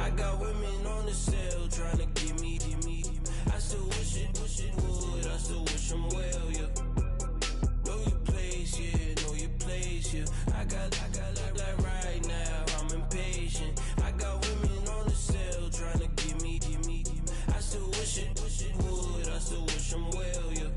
I got women on the cell trying to give me. I still wish it would. I still wish them well, yeah. Know your place, yeah. Know your place, yeah. I got like right now. I'm impatient. I got women on the cell trying to give me. I still wish it would. I still wish them well, yeah.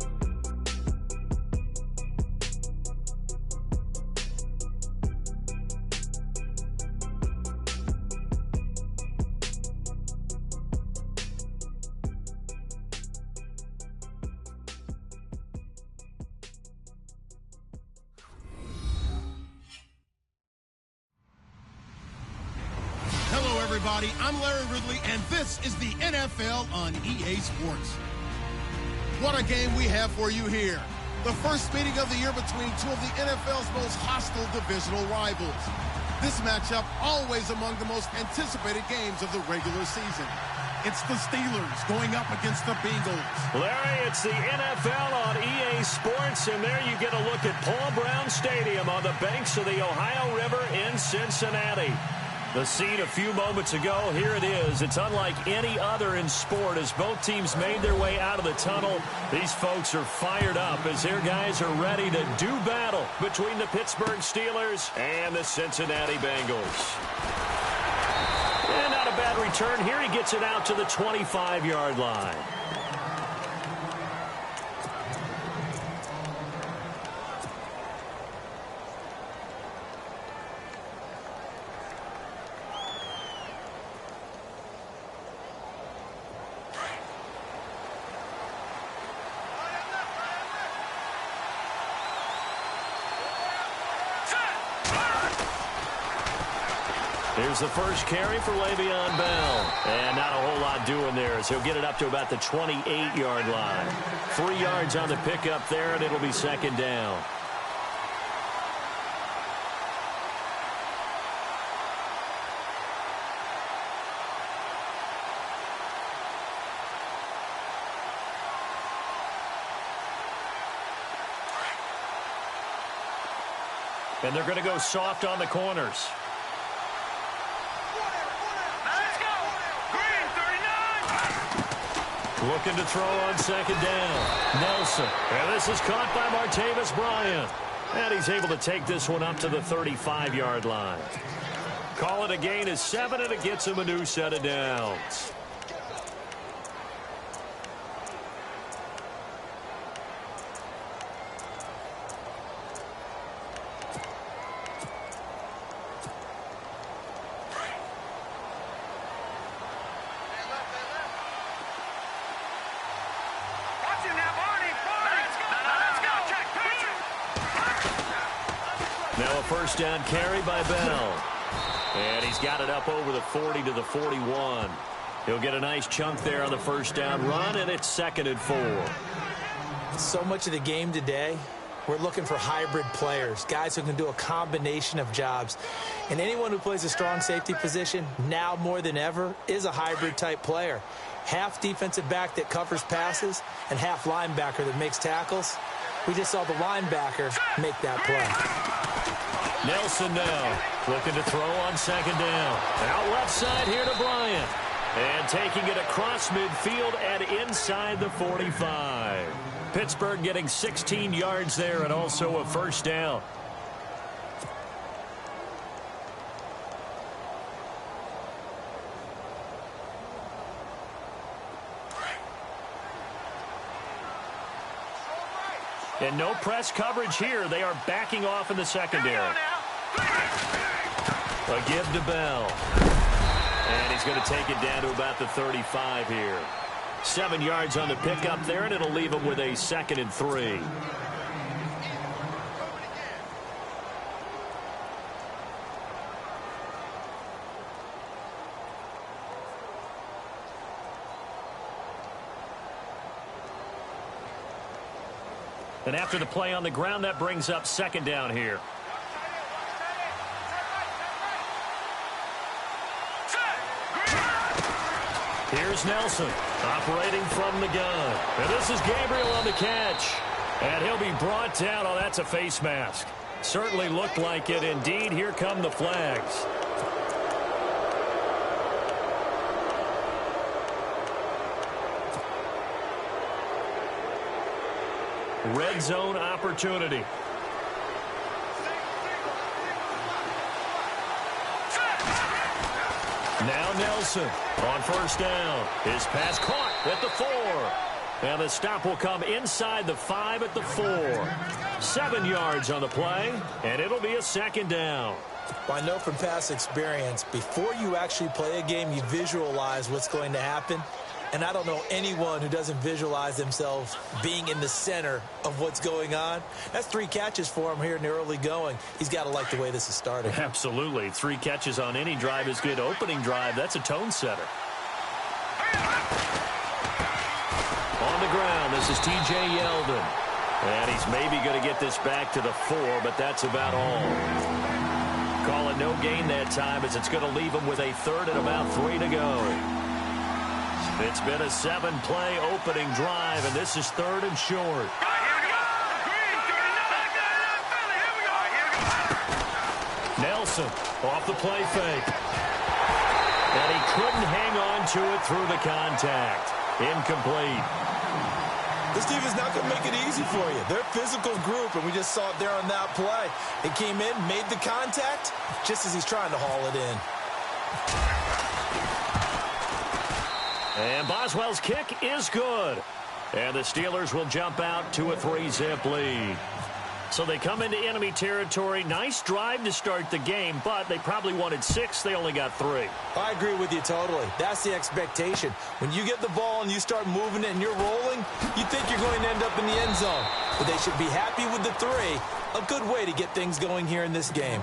Everybody, I'm Larry Ridley, and this is the NFL on EA Sports. What a game we have for you here. The first meeting of the year between two of the NFL's most hostile divisional rivals. This matchup always among the most anticipated games of the regular season. It's the Steelers going up against the Bengals. Larry, it's the NFL on EA Sports, and there you get a look at Paul Brown Stadium on the banks of the Ohio River in Cincinnati. The scene a few moments ago, here it is. It's unlike any other in sport as both teams made their way out of the tunnel. These folks are fired up as their guys are ready to do battle between the Pittsburgh Steelers and the Cincinnati Bengals. And not a bad return here. He gets it out to the 25-yard line. Here's the first carry for Le'Veon Bell. And not a whole lot doing there as he'll get it up to about the 28-yard line. 3 yards on the pickup there, and it'll be second down. And they're going to go soft on the corners. Looking to throw on second down. Nelson. And this is caught by Martavis Bryant. And he's able to take this one up to the 35-yard line. Call it a gain of 7, and it gets him a new set of downs. Now a first down carry by Bell. And he's got it up over the 40 to the 41. He'll get a nice chunk there on the first down run, and it's 2nd and 4. So much of the game today, we're looking for hybrid players, guys who can do a combination of jobs. And anyone who plays a strong safety position, now more than ever, is a hybrid type player. Half defensive back that covers passes and half linebacker that makes tackles. We just saw the linebacker make that play. Nelson now looking to throw on second down. Out left side here to Bryant. And taking it across midfield and inside the 45. Pittsburgh getting 16 yards there and also a first down. And no press coverage here. They are backing off in the secondary. A give to Bell. And he's going to take it down to about the 35 here. 7 yards on the pickup there, and it'll leave him with a 2nd and 3. And after the play on the ground, that brings up second down here. Here's Nelson operating from the gun. And this is Gabriel on the catch. And he'll be brought down. Oh, that's a face mask. Certainly looked like it. Indeed, here come the flags. red zone opportunity. Now Nelson on first down. His pass caught at the 4. And the stop will come inside the 5 at the 4. 7 yards on the play, and it'll be a second down. Well, I know from past experience, before you actually play a game, you visualize what's going to happen. And I don't know anyone who doesn't visualize themselves being in the center of what's going on. That's 3 catches for him here in the early going. He's got to like the way this is starting. Absolutely. 3 catches on any drive is good. Opening drive, that's a tone setter. On the ground, this is T.J. Yeldon. And he's maybe going to get this back to the 4, but that's about all. Call it no gain that time, as it's going to leave him with a 3rd and about 3 to go. It's been a 7-play opening drive, and this is 3rd and short. Nelson off the play fake. And he couldn't hang on to it through the contact. Incomplete. This team is not going to make it easy for you. They're a physical group, and we just saw it there on that play. It came in, made the contact, just as he's trying to haul it in. And Boswell's kick is good. And the Steelers will jump out to a 3-zip lead. So they come into enemy territory. Nice drive to start the game, but they probably wanted 6. They only got 3. I agree with you totally. That's the expectation. When you get the ball and you start moving it and you're rolling, you think you're going to end up in the end zone. But they should be happy with the 3. A good way to get things going here in this game.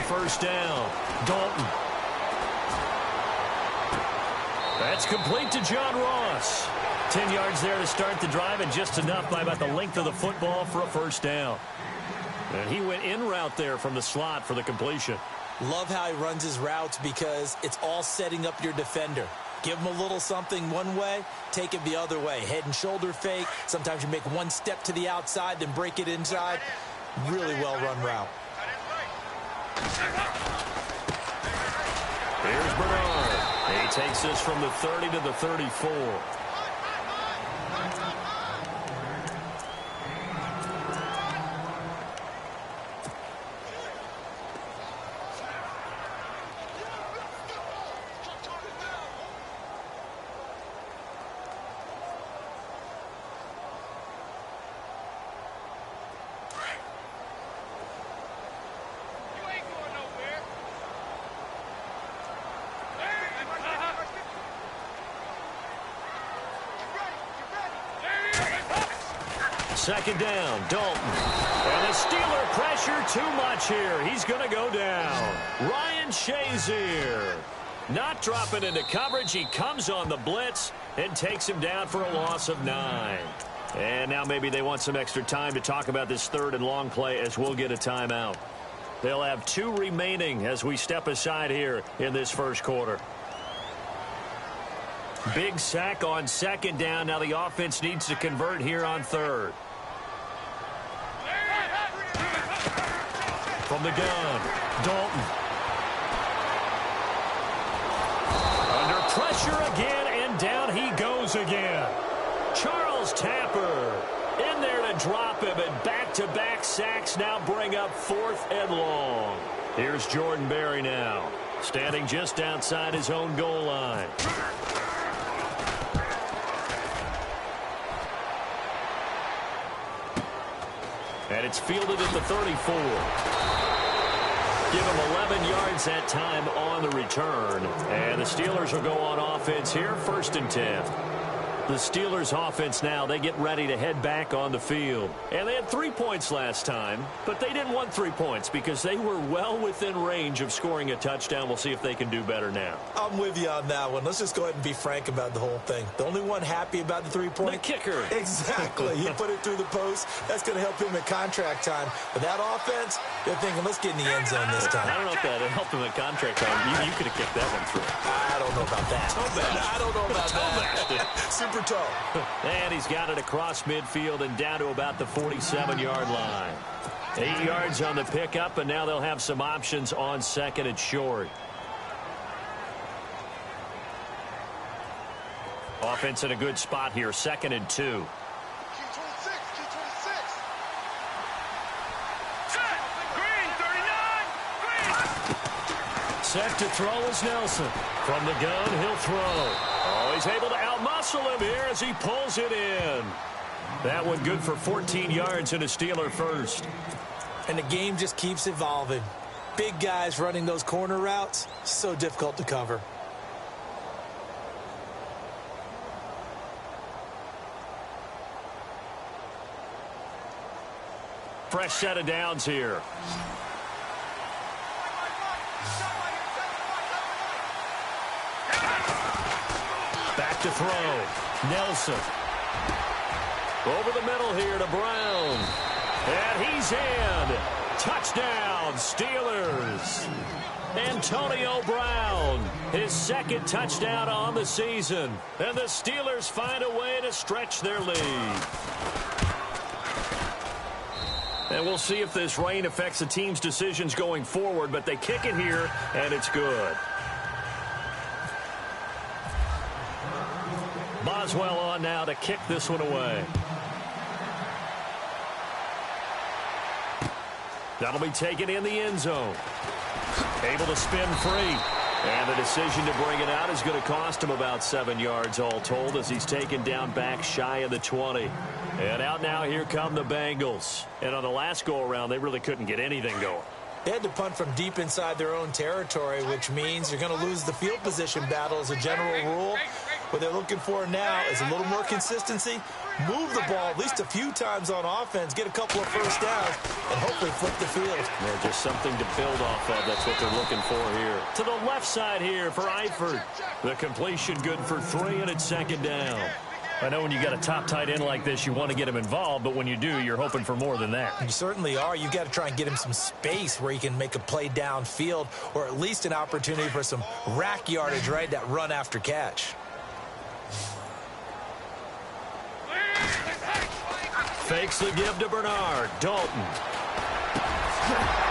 First down, Dalton. That's complete to John Ross. 10 yards there to start the drive, and just enough by about the length of the football for a first down. And he went in route there from the slot for the completion. Love how he runs his routes because it's all setting up your defender. Give him a little something one way, take it the other way. Head and shoulder fake. Sometimes you make one step to the outside, then break it inside. Really well-run route. Here's Bernard. He takes this from the 30 to the 34. Second down, Dalton. And the Steeler pressure too much here. He's going to go down. Ryan Shazier not dropping into coverage. He comes on the blitz and takes him down for a loss of 9. And now maybe they want some extra time to talk about this 3rd and long play, as we'll get a timeout. They'll have 2 remaining as we step aside here in this first quarter. Big sack on second down. Now the offense needs to convert here on 3rd. From the gun, Dalton. Under pressure again, and down he goes again. Charles Tapper in there to drop him, and back-to-back sacks now bring up 4th and long. Here's Jordan Berry now, standing just outside his own goal line. And it's fielded at the 34. Give him 11 yards that time on the return. And the Steelers will go on offense here, 1st and 10. The Steelers offense now, they get ready to head back on the field. And they had 3 points last time, but they didn't want 3 points because they were well within range of scoring a touchdown. We'll see if they can do better now. I'm with you on that one. Let's just go ahead and be frank about the whole thing. The only one happy about the 3-point? The kicker. Exactly. He put it through the post. That's going to help him at contract time. But that offense, they're thinking, let's get in the end zone this time. I don't know if that helped him at contract time. You could have kicked that one through. I don't know about that. I don't know about that. Super toe. And he's got it across midfield and down to about the 47-yard line. 8 yards on the pickup, and now they'll have some options on second and short. Offense in a good spot here, 2nd and 2. Set to throw is Nelson. From the gun, he'll throw. Oh, he's able to outmuscle him here as he pulls it in. That one good for 14 yards and a Steeler first. And the game just keeps evolving. Big guys running those corner routes, so difficult to cover. Fresh set of downs here. Back to throw. Nelson. Over the middle here to Brown. And he's in. Touchdown, Steelers. Antonio Brown, his 2nd touchdown on the season. And the Steelers find a way to stretch their lead. And we'll see if this rain affects the team's decisions going forward, but they kick it here, and it's good. Boswell on now to kick this one away. That'll be taken in the end zone. Able to spin free. And the decision to bring it out is going to cost him about 7 yards all told as he's taken down back shy of the 20. And out now, here come the Bengals. And on the last go-around, they really couldn't get anything going. They had to punt from deep inside their own territory, which means you're going to lose the field position battle as a general rule. What they're looking for now is a little more consistency, move the ball at least a few times on offense, get a couple of first downs, and hopefully flip the field. Yeah, just something to build off of. That's what they're looking for here. To the left side here for Eifert. The completion good for 3, and it's 2nd down. I know when you got a top tight end like this, you want to get him involved, but when you do, you're hoping for more than that. You certainly are. You've got to try and get him some space where he can make a play downfield, or at least an opportunity for some rack yardage, right? That run after catch. Fakes the give to Bernard. Dalton.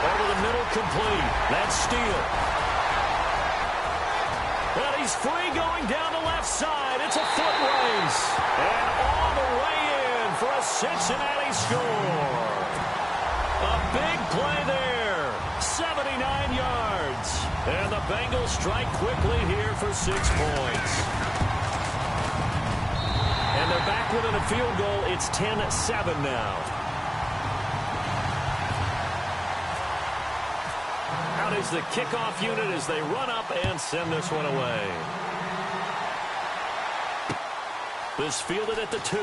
Over the middle, complete. That's Steele. And he's free going down the left side. It's a foot race. And all the way in for a Cincinnati score. A big play there. 79 yards. And the Bengals strike quickly here for 6 points. And they're back within a field goal. It's 10-7 now. Out is the kickoff unit as they run up and send this one away. This fielded at the 2.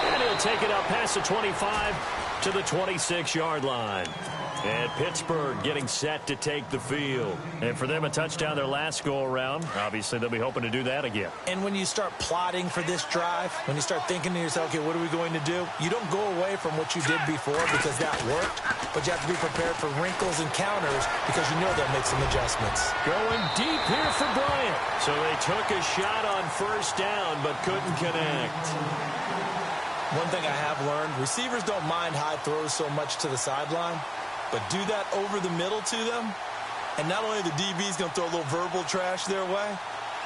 And he'll take it up past the 25 to the 26-yard line. And Pittsburgh getting set to take the field. And for them, a touchdown their last go-around. Obviously, they'll be hoping to do that again. And when you start plotting for this drive, when you start thinking to yourself, okay, what are we going to do? You don't go away from what you did before because that worked. But you have to be prepared for wrinkles and counters because you know they'll make some adjustments. Going deep here for Bryant. So they took a shot on first down but couldn't connect. One thing I have learned, receivers don't mind high throws so much to the sideline. But do that over the middle to them, and not only the DB's going to throw a little verbal trash their way,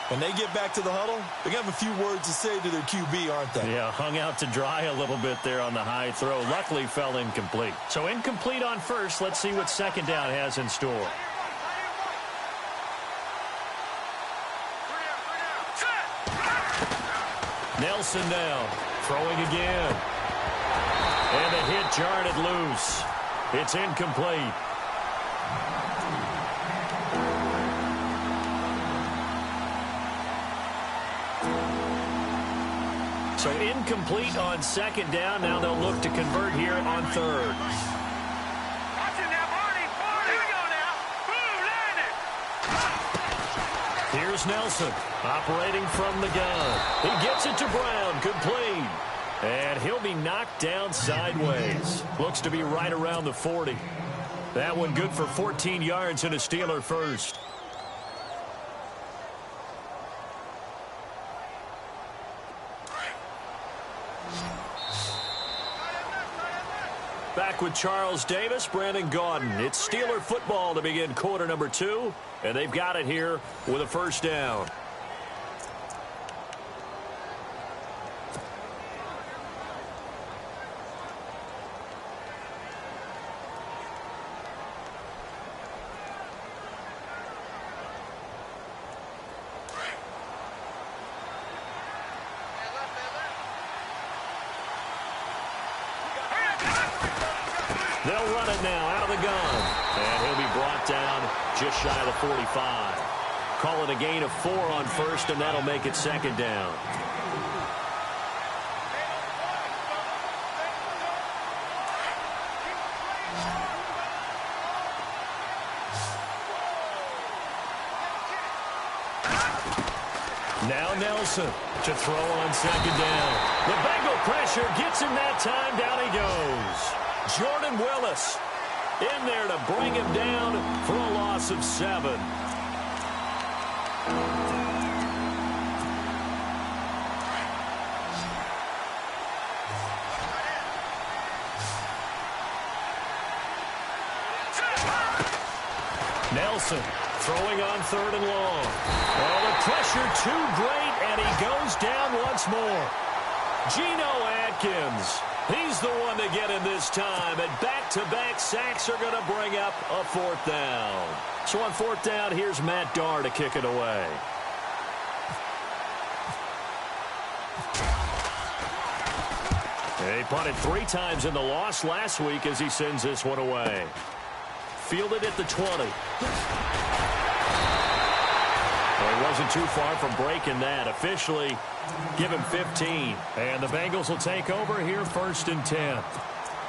when they get back to the huddle, they're going to have a few words to say to their QB, aren't they? Yeah, hung out to dry a little bit there on the high throw. Luckily fell incomplete. So incomplete on first. Let's see what 2nd down has in store. Nelson now, throwing again. And the hit jarred it loose. It's incomplete. So incomplete on second down. Now they'll look to convert here on third. Here's Nelson operating from the gun. He gets it to Brown, complete. And he'll be knocked down sideways. Looks to be right around the 40. That one good for 14 yards and a Steeler first. Back with Charles Davis, Brandon Gaudin. It's Steeler football to begin quarter number 2, and they've got it here with a first down. They'll run it now out of the gun. And he'll be brought down just shy of the 45. Call it a gain of 4 on first, and that'll make it second down. Now Nelson to throw on second down. The Bengal pressure gets him that time. Down he goes. Jordan Willis in there to bring him down for a loss of 7. Nelson throwing on third and long. Oh, the pressure too great, and he goes down once more. Geno Atkins. He's the one to get in this time, and back-to-back sacks are going to bring up a 4th down. So on 4th down, here's Matt Darr to kick it away. He punted 3 times in the loss last week as he sends this one away. Fielded at the 20. Well, he wasn't too far from breaking that. Officially, give him 15. And the Bengals will take over here 1st and 10.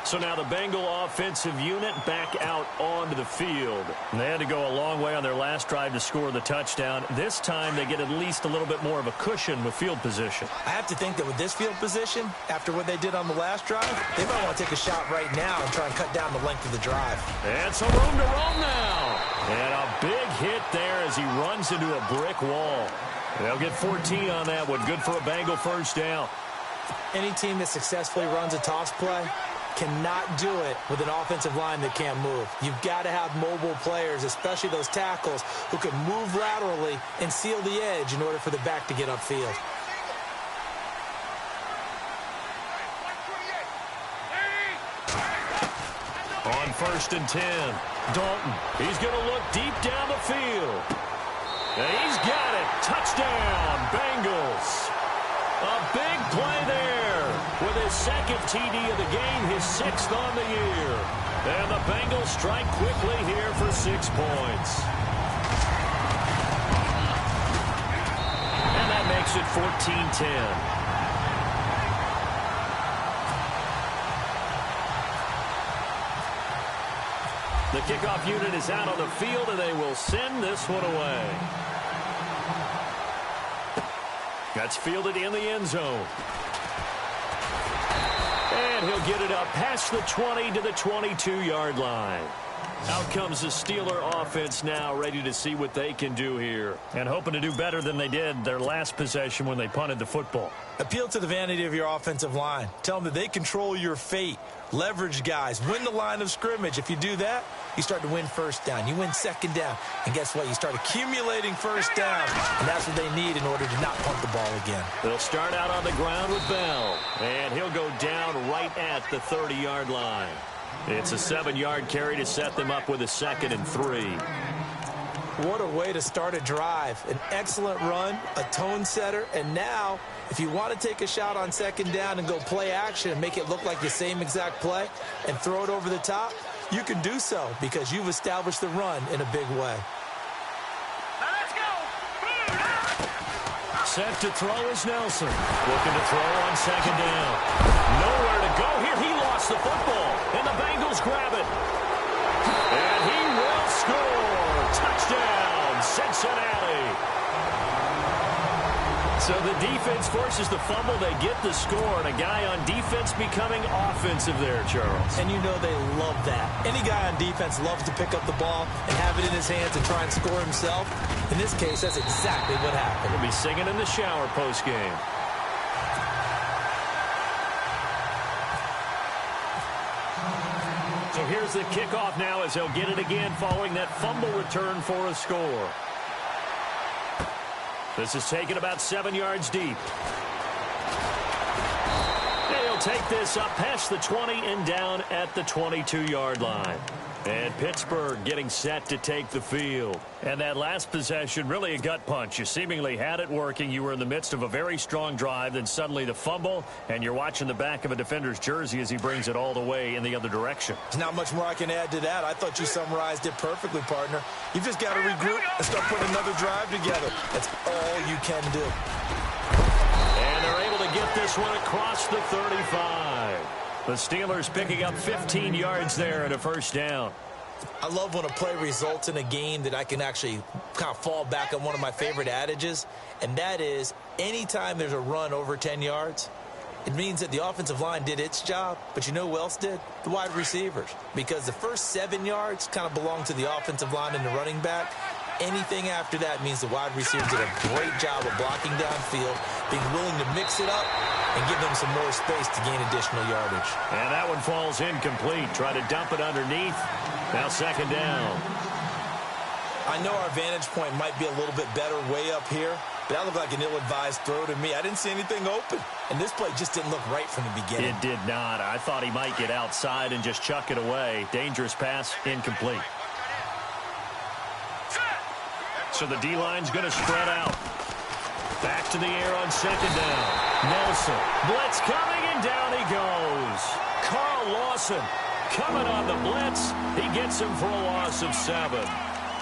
So now the Bengal offensive unit back out onto the field. And they had to go a long way on their last drive to score the touchdown. This time they get at least a little bit more of a cushion with field position. I have to think that with this field position, after what they did on the last drive, they might want to take a shot right now and try and cut down the length of the drive. And some room to roam now. And a big hit there as he runs into a brick wall. They'll get 14 on that one. Good for a Bengal first down. Any team that successfully runs a toss play cannot do it with an offensive line that can't move. You've got to have mobile players, especially those tackles, who can move laterally and seal the edge in order for the back to get upfield. On 1st and 10, Dalton. He's going to look deep down the field. And he's got it. Touchdown, Bengals. A big play there with his 2nd TD of the game, his 6th on the year. And the Bengals strike quickly here for 6 points. And that makes it 14-10. The kickoff unit is out on the field, and they will send this one away. That's fielded in the end zone. And he'll get it up past the 20 to the 22-yard line. Out comes the Steeler offense now, ready to see what they can do here. And hoping to do better than they did their last possession when they punted the football. Appeal to the vanity of your offensive line. Tell them that they control your fate. Leverage guys. Win the line of scrimmage. If you do that, you start to win first down. You win second down. And guess what? You start accumulating first down. And that's what they need in order to not punt the ball again. They'll start out on the ground with Bell. And he'll go down right at the 30-yard line. It's a 7-yard carry to set them up with a 2nd and 3. What a way to start a drive. An excellent run, a tone setter, and now if you want to take a shot on second down and go play action and make it look like the same exact play and throw it over the top, you can do so because you've established the run in a big way. Set to throw is Nelson. Looking to throw on second down. Nowhere to go here. He lost the football, and the Bengals grab it. And he will score. Touchdown, Cincinnati. So the defense forces the fumble. They get the score, and a guy on defense becoming offensive there, Charles. And you know they love that. Any guy on defense loves to pick up the ball and have it in his hands and try and score himself. In this case, that's exactly what happened. He'll be singing in the shower post-game. So here's the kickoff now as they'll get it again following that fumble return for a score. This is taken about 7 yards deep. They'll take this up past the 20 and down at the 22-yard line. And Pittsburgh getting set to take the field. And that last possession, really a gut punch. You seemingly had it working. You were in the midst of a very strong drive. Then suddenly the fumble, and you're watching the back of a defender's jersey as he brings it all the way in the other direction. There's not much more I can add to that. I thought you summarized it perfectly, partner. You've just got to regroup and start putting another drive together. That's all you can do. And they're able to get this one across the 35. The Steelers picking up 15 yards there and a first down. I love when a play results in a game that I can actually kind of fall back on one of my favorite adages, and that is anytime there's a run over 10 yards, it means that the offensive line did its job, but you know who else did? The wide receivers. Because the first 7 yards kind of belong to the offensive line and the running back. Anything after that means the wide receivers did a great job of blocking downfield, being willing to mix it up, and give them some more space to gain additional yardage. And that one falls incomplete. Try to dump it underneath. Now second down. I know our vantage point might be a little bit better way up here, but that looked like an ill-advised throw to me. I didn't see anything open, and this play just didn't look right from the beginning. It did not. I thought he might get outside and just chuck it away. Dangerous pass, incomplete. So the D-line's going to spread out. Back to the air on second down. Nelson, blitz coming, and down he goes. Carl Lawson coming on the blitz. He gets him for a loss of 7.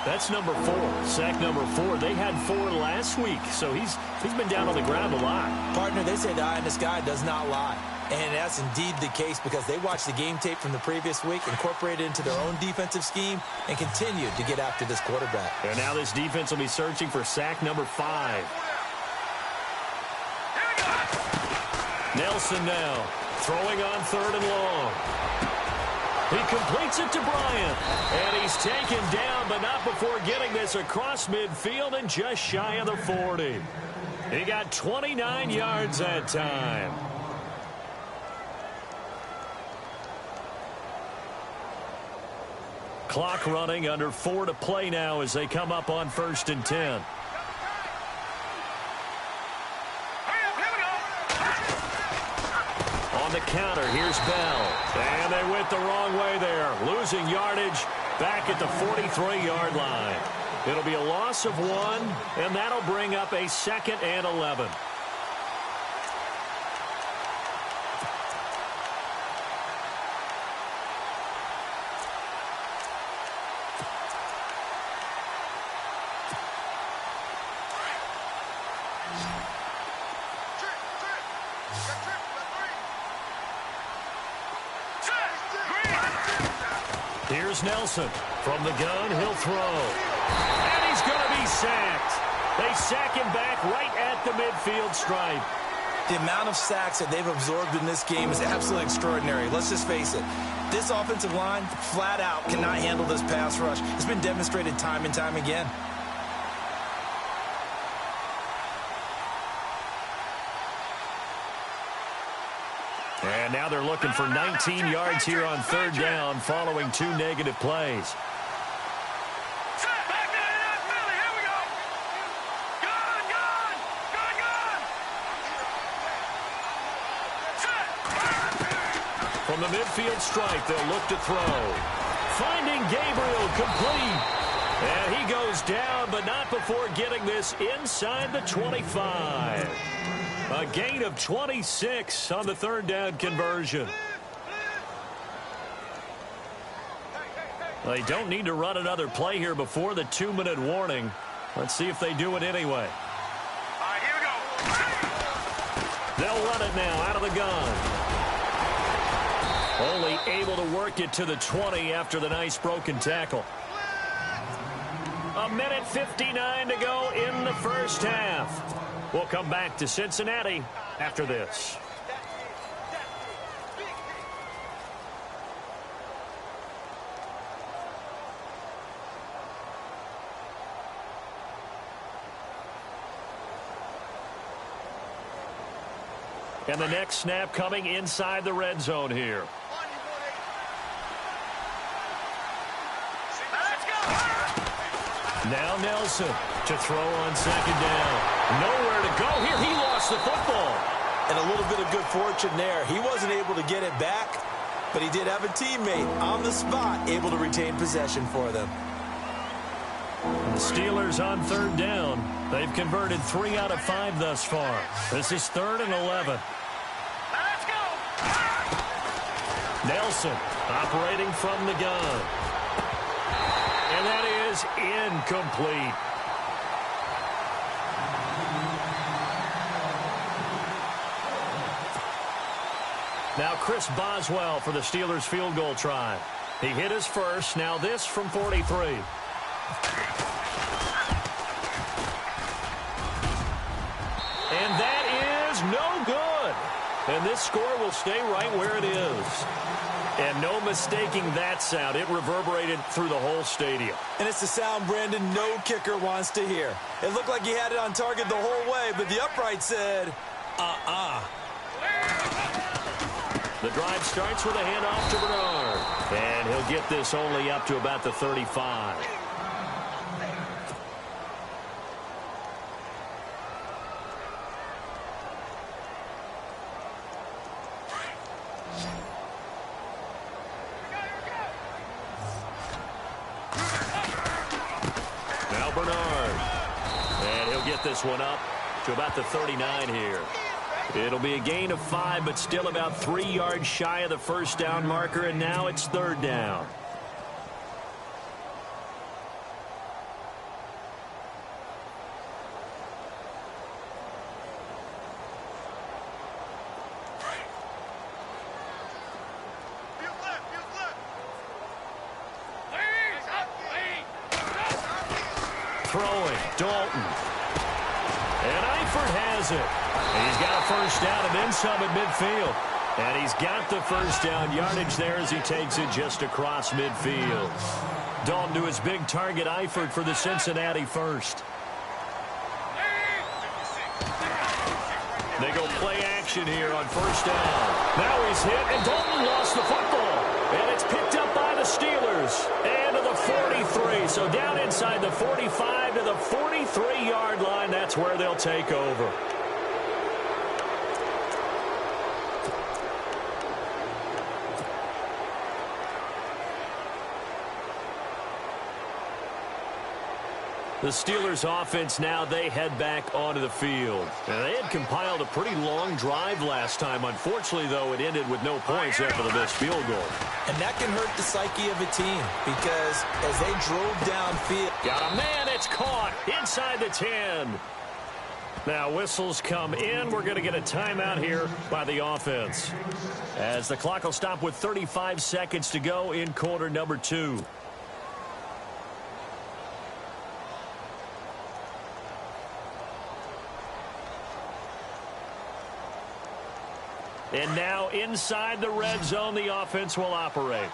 That's number 4, sack number 4. They had 4 last week, so he's been down on the ground a lot. Partner, they say the eye in the sky does not lie. And that's indeed the case because they watched the game tape from the previous week, incorporated it into their own defensive scheme, and continued to get after this quarterback. And now this defense will be searching for sack number 5. Nelson now throwing on 3rd and long. He completes it to Bryant, and he's taken down, but not before getting this across midfield and just shy of the 40. He got 29 yards that time. Clock running, under 4 to play now as they come up on 1st and 10. On the counter, here's Bell. And they went the wrong way there, losing yardage back at the 43-yard line. It'll be a loss of 1, and that'll bring up a 2nd and 11. Here's Nelson. From the gun, he'll throw. And he's going to be sacked. They sack him back right at the midfield stripe. The amount of sacks that they've absorbed in this game is absolutely extraordinary. Let's just face it. This offensive line, flat out, cannot handle this pass rush. It's been demonstrated time and time again. And now they're looking for 19 yards here on 3rd down following 2 negative plays. From the midfield stripe, they'll look to throw. Finding Gabriel complete. And he goes down, but not before getting this inside the 25. A gain of 26 on the 3rd down conversion. They don't need to run another play here before the 2-minute warning. Let's see if they do it anyway. All right, here we go. They'll run it now out of the gun. Only able to work it to the 20 after the nice broken tackle. 1:59 to go in the first half. We'll come back to Cincinnati after this. And the next snap coming inside the red zone here. Now Nelson to throw on second down. Nowhere to go here. He lost the football. And a little bit of good fortune there. He wasn't able to get it back, but he did have a teammate on the spot able to retain possession for them. The Steelers on third down. They've converted 3 out of 5 thus far. This is 3rd and 11. Let's go! Nelson operating from the gun. And that is incomplete. Now Chris Boswell for the Steelers field goal try. He hit his first. Now this from 43. And that is no good. And this score will stay right where it is. And no mistaking that sound. It reverberated through the whole stadium. And it's the sound, Brandon, no kicker wants to hear. It looked like he had it on target the whole way, but the upright said, The drive starts with a handoff to Bernard. And he'll get this only up to about the 35. Now Bernard. And he'll get this one up to about the 39 here. It'll be a gain of 5, but still about 3 yards shy of the first down marker, and now it's 3rd down. Throwing, Dalton. And Eifert has it. And he's got a first down and then some at midfield. And he's got the first down yardage there as he takes it just across midfield. Dalton to his big target, Eifert, for the Cincinnati first. They go play action here on first down. Now he's hit, and Dalton lost the football. And it's picked up by the Steelers. And to the 43. So down inside the 45 to the 43-yard line. That's where they'll take over. The Steelers offense now, they head back onto the field. And they had compiled a pretty long drive last time. Unfortunately, though, it ended with no points after the missed field goal. And that can hurt the psyche of a team because as they drove downfield. Got a man, it's caught inside the 10. Now whistles come in. We're going to get a timeout here by the offense. As the clock will stop with 35 seconds to go in quarter number 2. And now inside the red zone, the offense will operate.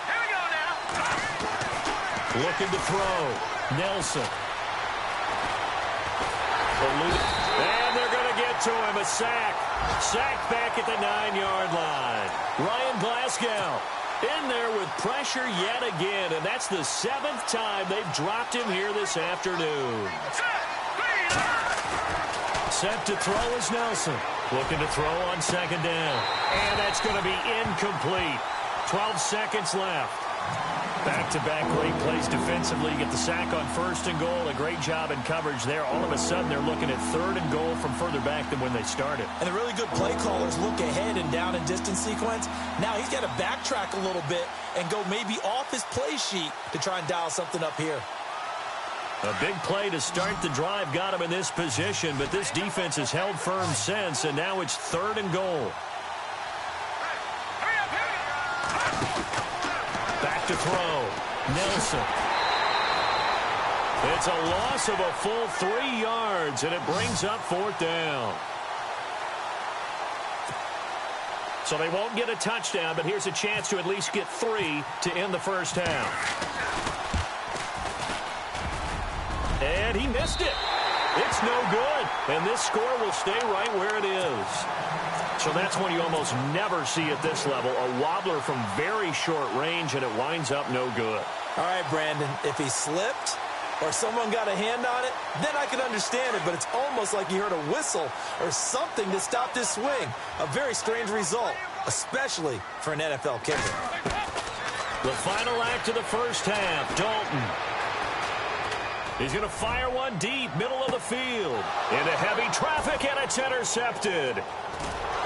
Here we go now. Looking to throw. Nelson. And they're going to get to him. A sack. Sack back at the 9-yard line. Ryan Glasgow in there with pressure yet again. And that's the 7th time they've dropped him here this afternoon. Set to throw is Nelson. Looking to throw on second down. And that's going to be incomplete. 12 seconds left. Back-to-back great plays defensively. You get the sack on 1st and goal. A great job in coverage there. All of a sudden, they're looking at 3rd and goal from further back than when they started. And the really good play callers look ahead and down and distance sequence. Now he's got to backtrack a little bit and go maybe off his play sheet to try and dial something up here. A big play to start the drive got him in this position, but this defense has held firm since, and now it's 3rd and goal. Back to throw. Nelson. It's a loss of a full 3 yards, and it brings up 4th down. So they won't get a touchdown, but here's a chance to at least get 3 to end the first half. And he missed it. It's no good. And this score will stay right where it is. So that's when you almost never see at this level a wobbler from very short range, and it winds up no good. All right, Brandon, if he slipped or someone got a hand on it, then I could understand it, but it's almost like you heard a whistle or something to stop this swing. A very strange result, especially for an NFL kicker. The final act of the first half, Dalton. He's going to fire one deep, middle of the field. Into heavy traffic, and it's intercepted.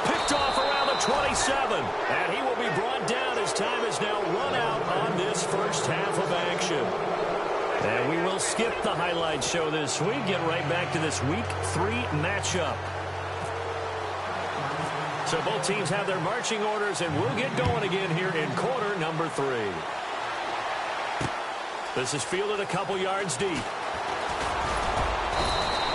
Picked off around the 27. And he will be brought down as time is now run out on this first half of action. And we will skip the highlight show this week. Get right back to this Week 3 matchup. So both teams have their marching orders, and we'll get going again here in quarter number 3. This is fielded a couple yards deep.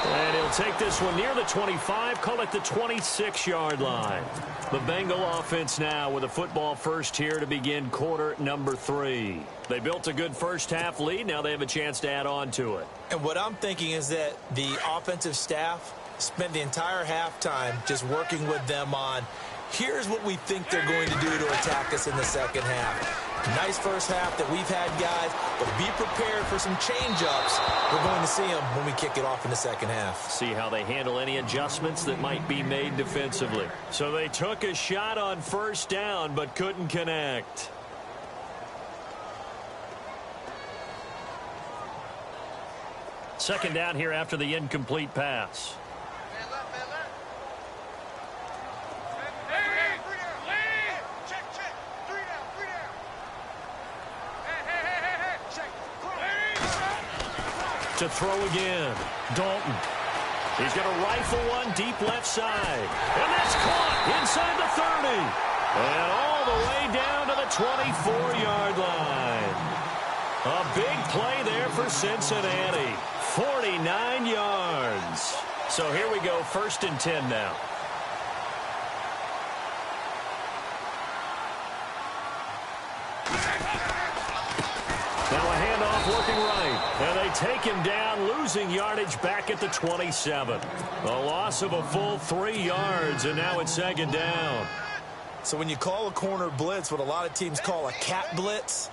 And he'll take this one near the 25, call it the 26-yard line. The Bengal offense now with a football first here to begin quarter number 3. They built a good first half lead. Now they have a chance to add on to it. And what I'm thinking is that the offensive staff spent the entire halftime just working with them on, here's what we think they're going to do to attack us in the second half. Nice first half that we've had, guys, but be prepared for some change-ups. We're going to see them when we kick it off in the second half. See how they handle any adjustments that might be made defensively. So they took a shot on first down but couldn't connect. Second down here after the incomplete pass. To throw again. Dalton. He's going to rifle one deep left side. And that's caught inside the 30. And all the way down to the 24-yard line. A big play there for Cincinnati. 49 yards. So here we go, 1st and 10 now. Now a handoff working right. And they take him down, losing yardage back at the 27. A loss of a full 3 yards, and now it's 2nd down. So when you call a corner blitz, what a lot of teams call a cat blitz,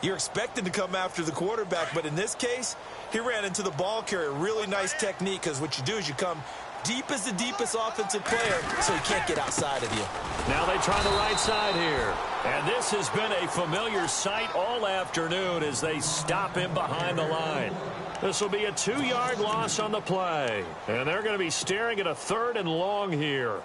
you're expected to come after the quarterback. But in this case, he ran into the ball carrier. Really nice technique, because what you do is you come deep as the deepest offensive player, so he can't get outside of you. Now they try the right side here. And this has been a familiar sight all afternoon as they stop him behind the line. This will be a 2-yard loss on the play. And they're going to be staring at a 3rd and long here.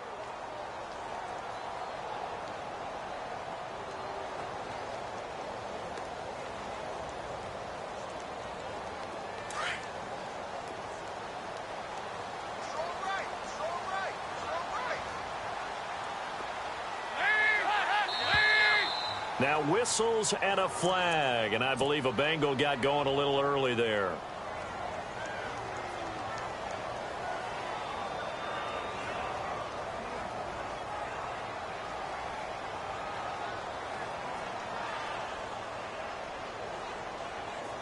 Now whistles and a flag, and I believe a Bengal got going a little early there.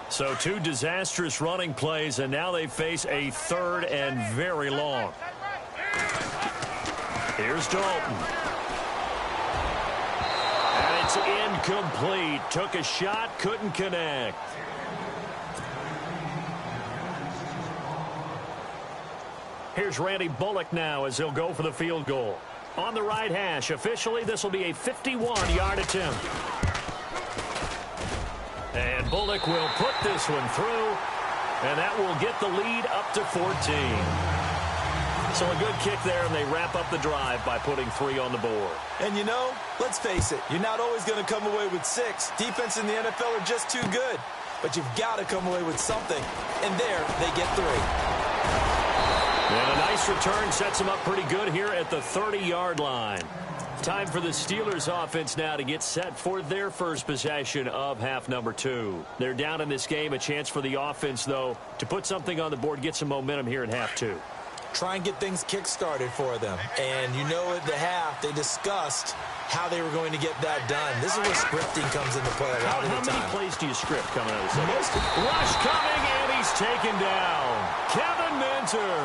So 2 disastrous running plays, and now they face a 3rd and very long. Here's Dalton. It's incomplete. Took a shot, couldn't connect. Here's Randy Bullock now as he'll go for the field goal. On the right hash, officially this will be a 51-yard attempt. And Bullock will put this one through, and that will get the lead up to 14. So a good kick there, and they wrap up the drive by putting 3 on the board. And you know, let's face it, you're not always going to come away with 6. Defense in the NFL are just too good. but you've got to come away with something. And there, they get 3. And a nice return sets them up pretty good here at the 30-yard line. Time for the Steelers offense now to get set for their first possession of half number 2. They're down in this game. A chance for the offense, though, to put something on the board, get some momentum here in half 2. Try and get things kick-started for them. And you know at the half, they discussed how they were going to get that done. This is where scripting comes into play a lot of the time. How many plays do you script coming out of the second? Rush coming, and he's taken down. Kevin Minter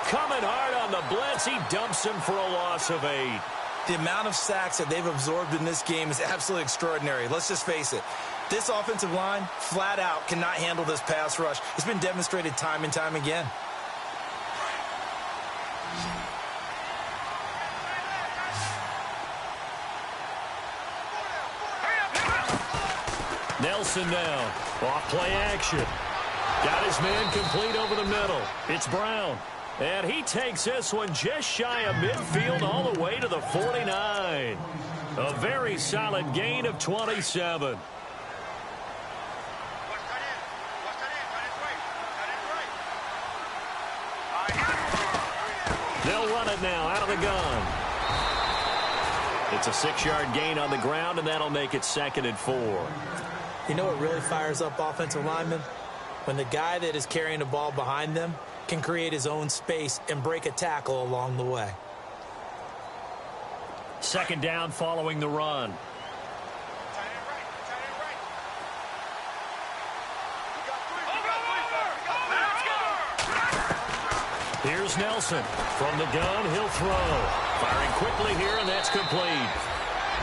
coming hard on the blitz. He dumps him for a loss of 8. The amount of sacks that they've absorbed in this game is absolutely extraordinary. Let's just face it. This offensive line, flat out, cannot handle this pass rush. It's been demonstrated time and time again. Nelson now. Off play action. Got his man complete over the middle. It's Brown. And he takes this one just shy of midfield all the way to the 49. A very solid gain of 27. They'll run it now out of the gun. It's a 6-yard gain on the ground, and that'll make it 2nd and 4. You know what really fires up offensive linemen? When the guy that is carrying the ball behind them can create his own space and break a tackle along the way. 2nd down following the run. Here's Nelson. From the gun, he'll throw. Firing quickly here, and that's complete.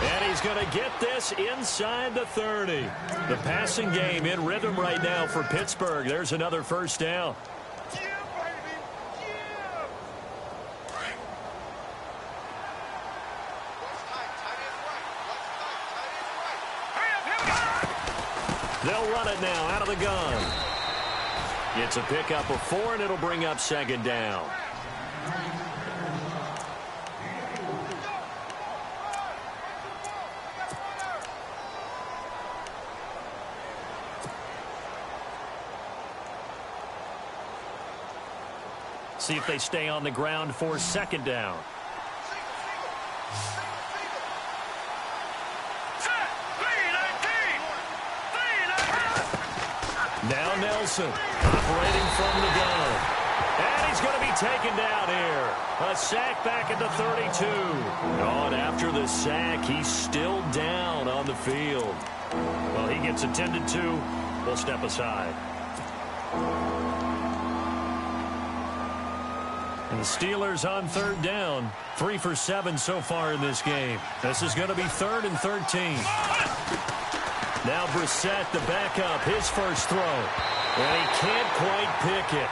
And he's going to get this inside the 30. The passing game in rhythm right now for Pittsburgh. There's another 1st down. They'll run it now out of the gun. It's a pickup of 4, and it'll bring up 2nd down. See if they stay on the ground for 2nd down. Now Nelson operating from the gun. And he's going to be taken down here. A sack back at the 32. Oh, and after the sack, he's still down on the field. Well, he gets attended to. We'll step aside. And the Steelers on 3rd down. 3 for 7 so far in this game. This is going to be 3rd and 13. Now Brissett, the backup, his first throw. And he can't quite pick it.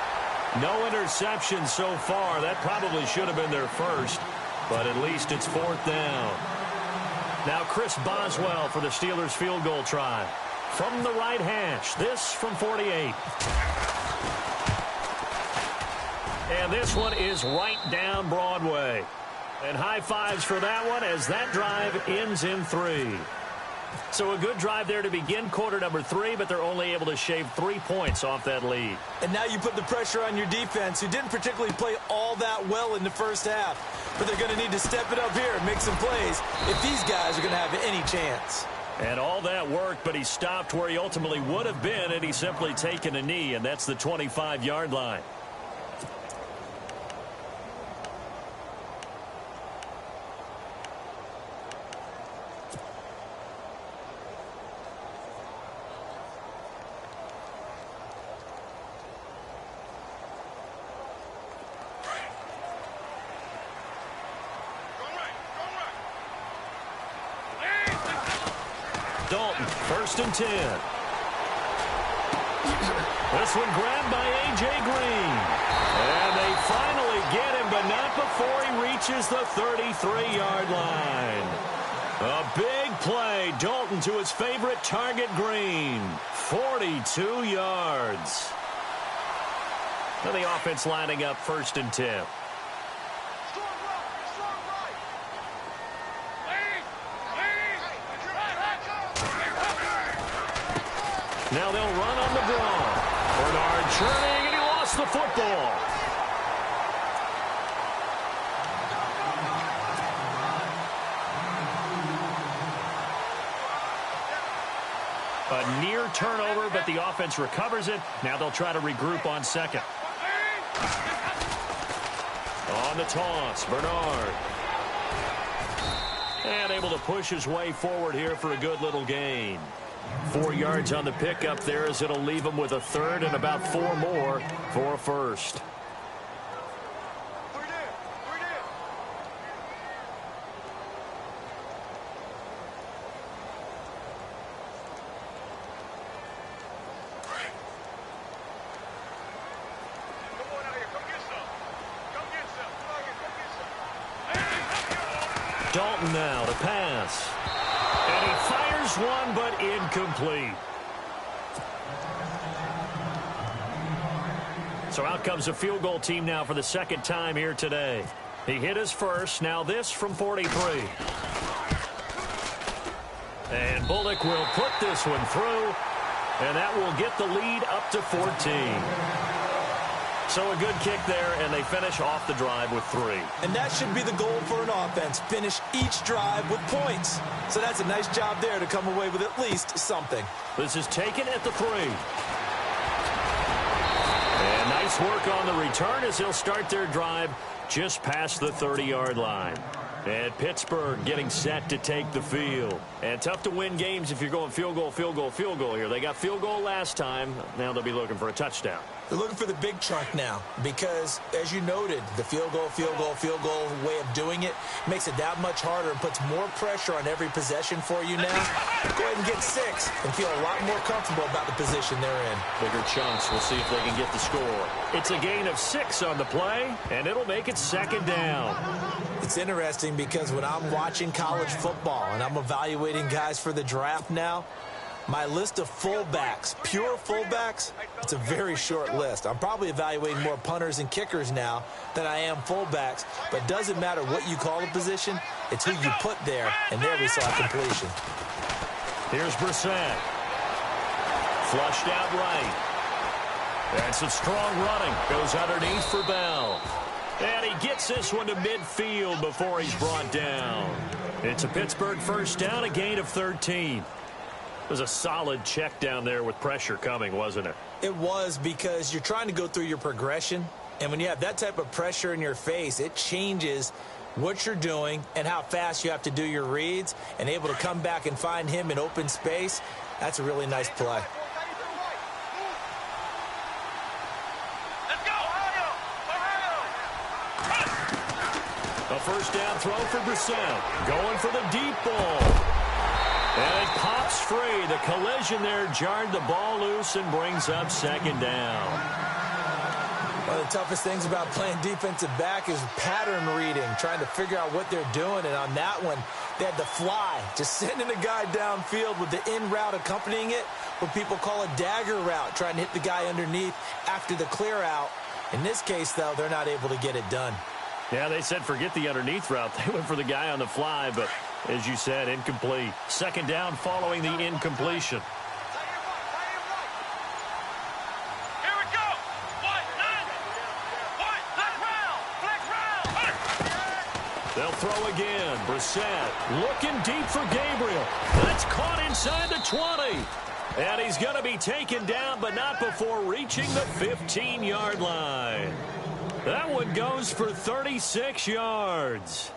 No interception so far. That probably should have been their first. But at least it's 4th down. Now Chris Boswell for the Steelers field goal try. From the right hash. This from 48. And this one is right down Broadway. And high fives for that one as that drive ends in 3. So a good drive there to begin quarter number 3, but they're only able to shave 3 points off that lead. And now you put the pressure on your defense, who didn't particularly play all that well in the first half. But they're going to need to step it up here and make some plays if these guys are going to have any chance. And all that work, but he stopped where he ultimately would have been, and he's simply taken a knee, and that's the 25-yard line. Dalton, 1st and 10. This one grabbed by A.J. Green. And they finally get him, but not before he reaches the 33-yard line. A big play. Dalton to his favorite target, Green. 42 yards. Now the offense lining up 1st and 10. Now they'll run on the draw. Bernard churning, and he lost the football. A near turnover, but the offense recovers it. Now they'll try to regroup on second. On the toss, Bernard. And able to push his way forward here for a good little gain. 4 yards on the pickup there as it'll leave him with a third and about 4 more for a first. Dalton now to pass. And he fires one, but incomplete. So out comes a field goal team now for the second time here today. He hit his first. Now this from 43. And Bullock will put this one through. And that will get the lead up to 14. So a good kick there, and they finish off the drive with 3. And that should be the goal for an offense. Finish each drive with points. So that's a nice job there to come away with at least something. This is taken at the 3. And nice work on the return as they'll start their drive just past the 30-yard line. And Pittsburgh getting set to take the field. And tough to win games if you're going field goal, field goal, field goal here. They got field goal last time. Now they'll be looking for a touchdown. They're looking for the big chunk now because, as you noted, the field goal way of doing it makes it that much harder and puts more pressure on every possession for you now. Go ahead and get 6 and feel a lot more comfortable about the position they're in. Bigger chunks. We'll see if they can get the score. It's a gain of 6 on the play, and it'll make it second down. It's interesting because when I'm watching college football and I'm evaluating guys for the draft now, my list of fullbacks, pure fullbacks, it's a very short list. I'm probably evaluating more punters and kickers now than I am fullbacks, but doesn't matter what you call a position, it's who you put there, and there we saw completion. Here's Brissett. Flushed out right. And some strong running. Goes underneath for Bell. And he gets this one to midfield before he's brought down. It's a Pittsburgh first down, a gain of 13. It was a solid check down there with pressure coming, wasn't it? It was, because you're trying to go through your progression, and when you have that type of pressure in your face, it changes what you're doing and how fast you have to do your reads, and able to come back and find him in open space. That's a really nice play. Let's go, A first down throw for Brissett. Going for the deep ball. And it pops free. The collision there jarred the ball loose and brings up second down. One of the toughest things about playing defensive back is pattern reading, trying to figure out what they're doing. And on that one, they had the fly, just sending a guy downfield with the in route accompanying it, what people call a dagger route, trying to hit the guy underneath after the clear out. In this case, though, they're not able to get it done. Yeah, they said forget the underneath route. They went for the guy on the fly, but as you said, incomplete. Second down following the incompletion. Here we go. Flex round. They'll throw again. Brissett looking deep for Gabriel. That's caught inside the 20. And he's going to be taken down, but not before reaching the 15-yard line. That one goes for 36 yards.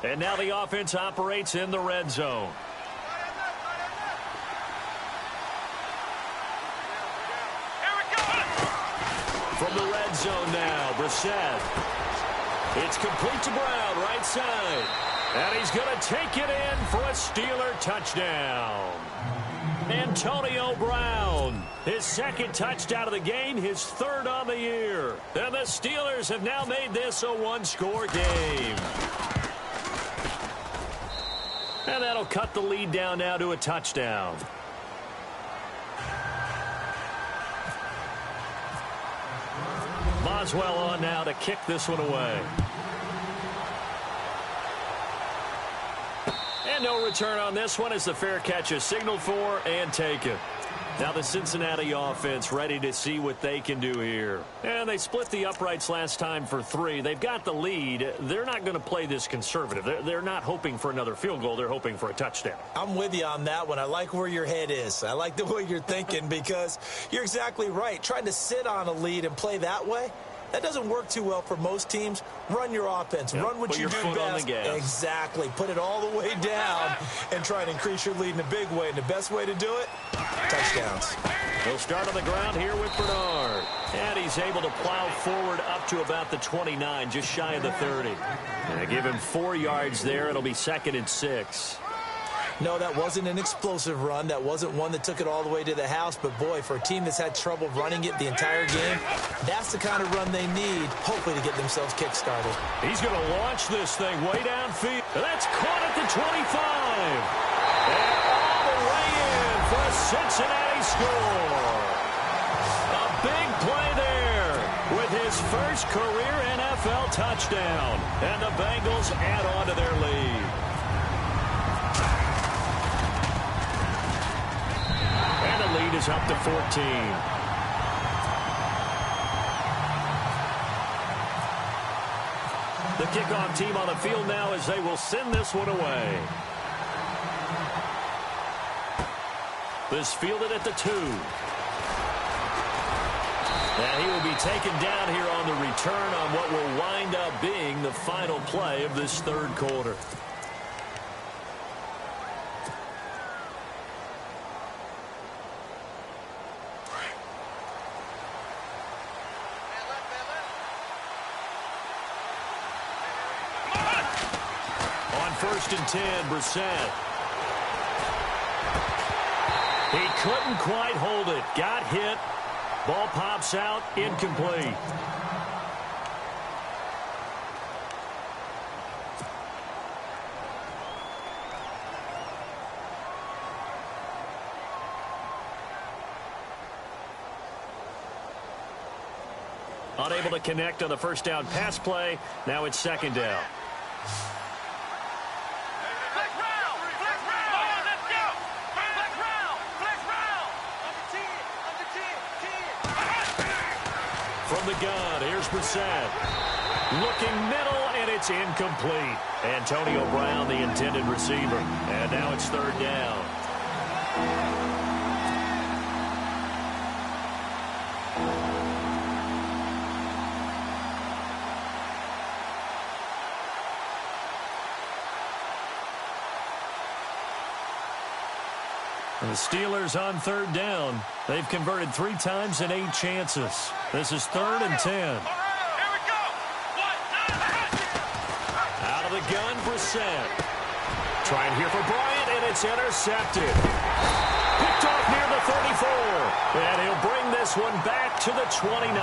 And now the offense operates in the red zone. Here we go. From the red zone now, Brissett. It's complete to Brown, right side. And he's going to take it in for a Steeler touchdown. Antonio Brown, his second touchdown of the game, his third on the year. And the Steelers have now made this a one-score game. And that'll cut the lead down now to a touchdown. Boswell on now to kick this one away. And no return on this one as the fair catch is signaled for and taken. Now the Cincinnati offense ready to see what they can do here. And they split the uprights last time for 3. They've got the lead. They're not going to play this conservative. They're not hoping for another field goal. They're hoping for a touchdown. I'm with you on that one. I like where your head is. I like the way you're thinking because you're exactly right. Trying to sit on a lead and play that way, that doesn't work too well for most teams. Run your offense. Yep. Run what Put you your do foot best. on the gas. Exactly. Put it all the way down and try and increase your lead in a big way. And the best way to do it, touchdowns. He'll start on the ground here with Bernard. And he's able to plow forward up to about the 29, just shy of the 30. And they give him 4 yards there. It'll be 2nd and 6. No, that wasn't an explosive run. That wasn't one that took it all the way to the house. But, boy, for a team that's had trouble running it the entire game, that's the kind of run they need, hopefully, to get themselves kick-started. He's going to launch this thing way downfield. That's caught at the 25. And all the way in for a Cincinnati score. A big play there with his first career NFL touchdown. And the Bengals add on to their lead. And the lead is up to 14. The kickoff team on the field now as they will send this one away. This fielded at the 2. And he will be taken down here on the return on what will wind up being the final play of this 3rd quarter. On 1st and 10, Brissett. He couldn't quite hold it. Got hit. Ball pops out. Incomplete. Unable to connect on the first down pass play. Now it's 2nd down. From the gun, here's Brissett. Looking middle, and it's incomplete. Antonio Brown, the intended receiver. And now it's 3rd down. The Steelers on 3rd down. They've converted 3 times in 8 chances. This is 3rd and 10. Here we go. Out of the gun, Brissett. Trying here for Bryant, and it's intercepted. Picked off near the 34. And he'll bring this one back to the 29.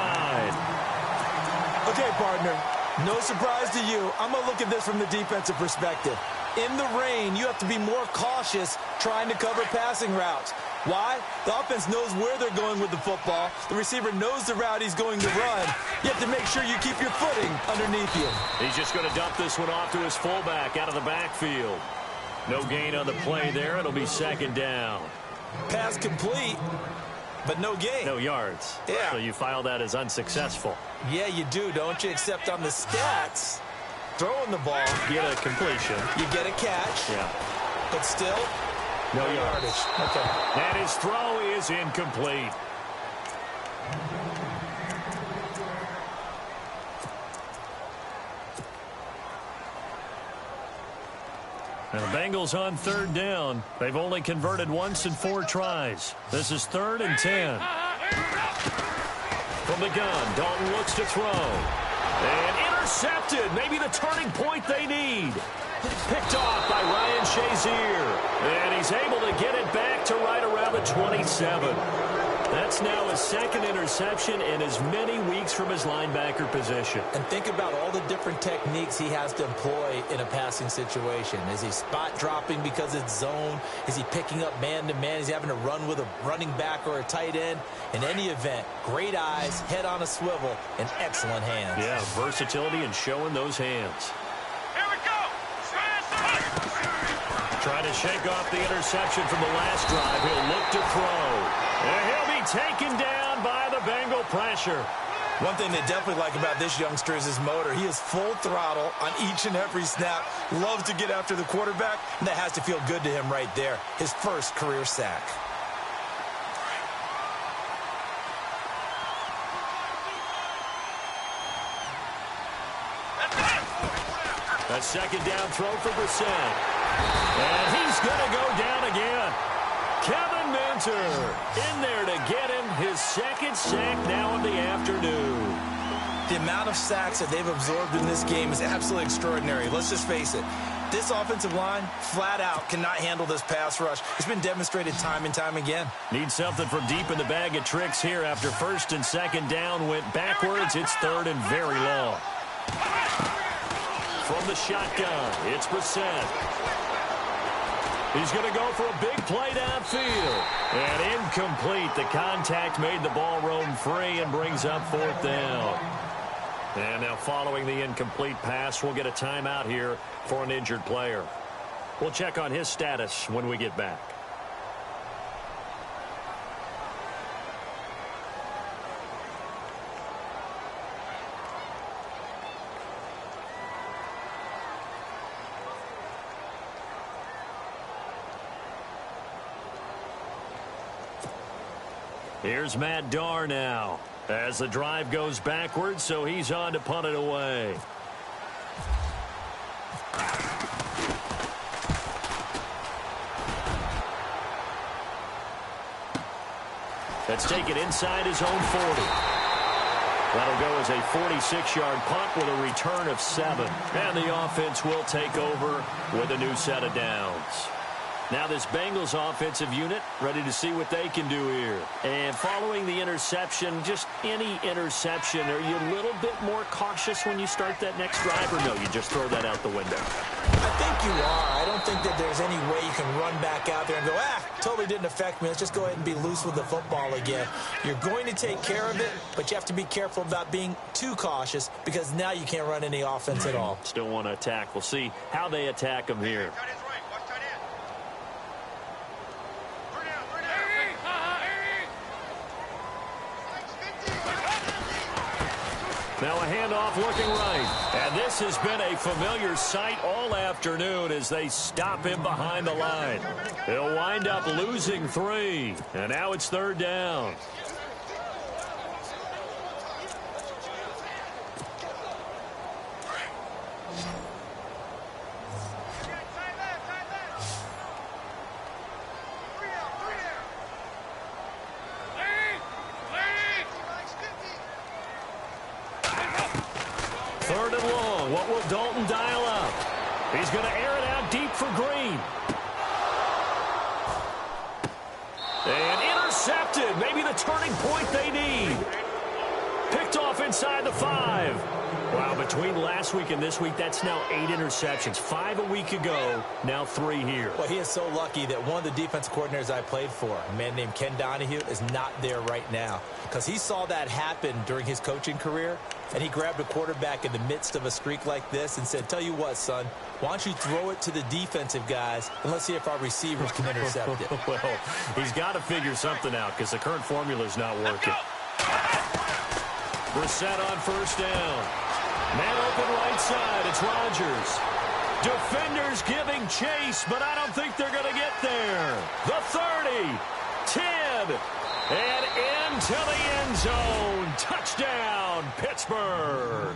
Okay, partner, no surprise to you. I'm going to look at this from the defensive perspective. In the rain, you have to be more cautious trying to cover passing routes. Why? The offense knows where they're going with the football. The receiver knows the route he's going to run. You have to make sure you keep your footing underneath you. He's just going to dump this one off to his fullback out of the backfield. No gain on the play there. It'll be 2nd down. Pass complete, but no gain. No yards. Yeah. So you file that as unsuccessful. Yeah, you do, don't you? Except on the stats, throwing the ball, Get a completion. you get a catch, Yeah. but still, No yardage. Okay. And his throw is incomplete. And the Bengals on 3rd down. They've only converted once in 4 tries. This is 3rd and 10. From the gun, Dalton looks to throw. And intercepted. Maybe the turning point they need. Picked off by Ryan Shazier. And he's able to get it back to right around the 27. That's now his 2nd interception in as many weeks from his linebacker position. And think about all the different techniques he has to employ in a passing situation. Is he spot dropping because it's zone? Is he picking up man-to-man? Is he having to run with a running back or a tight end? In any event, great eyes, head on a swivel, and excellent hands. Yeah, versatility and showing those hands. Here we go. Trying to shake off the interception from the last drive. He'll look to throw. And he'll be taken down by the Bengal pressure. One thing they definitely like about this youngster is his motor. He is full throttle on each and every snap. Loves to get after the quarterback, and that has to feel good to him right there. His first career sack. A second down throw for Brissett. And he's going to go down again. Kevin Minter in there to get him his second sack now in the afternoon. The amount of sacks that they've absorbed in this game is absolutely extraordinary. Let's just face it. This offensive line, flat out, cannot handle this pass rush. It's been demonstrated time and time again. Need something from deep in the bag of tricks here after first and second down went backwards. It's third and very long. From the shotgun, it's Brissett. He's going to go for a big play downfield. And incomplete. The contact made the ball roam free and brings up fourth down. And now following the incomplete pass, we'll get a timeout here for an injured player. We'll check on his status when we get back. Here's Matt Darr now as the drive goes backwards, so he's on to punt it away. That's taken inside his own 40. That'll go as a 46-yard punt with a return of 7. And the offense will take over with a new set of downs. Now this Bengals offensive unit ready to see what they can do here. And following the interception, just any interception, are you a little bit more cautious when you start that next drive, or no, you just throw that out the window? I think you are. I don't think that there's any way you can run back out there and go, totally didn't affect me. Let's just go ahead and be loose with the football again. You're going to take care of it, but you have to be careful about being too cautious because now you can't run any offense at all. Still want to attack. We'll see how they attack them here. Now a handoff looking right. And this has been a familiar sight all afternoon as they stop him behind the line. He'll wind up losing 3. And now it's third down. Third and long. What will Dalton dial up? He's going to air it out deep for Green. And intercepted. Maybe the turning point they need. Picked off inside the 5. Wow, between last week and this week, that's now 8 interceptions. 5 a week ago, now 3 here. Well, he is so lucky that one of the defense coordinators I played for, a man named Ken Donahue, is not there right now. Because he saw that happen during his coaching career, and he grabbed a quarterback in the midst of a streak like this and said, tell you what, son, why don't you throw it to the defensive guys, and let's see if our receivers can intercept it. Well, he's got to figure something out because the current formula is not working. Brissett on first down. Man open right side. It's Rodgers. Defenders giving chase, but I don't think they're going to get there. The 30, 10, and into the end zone. Touchdown, Pittsburgh.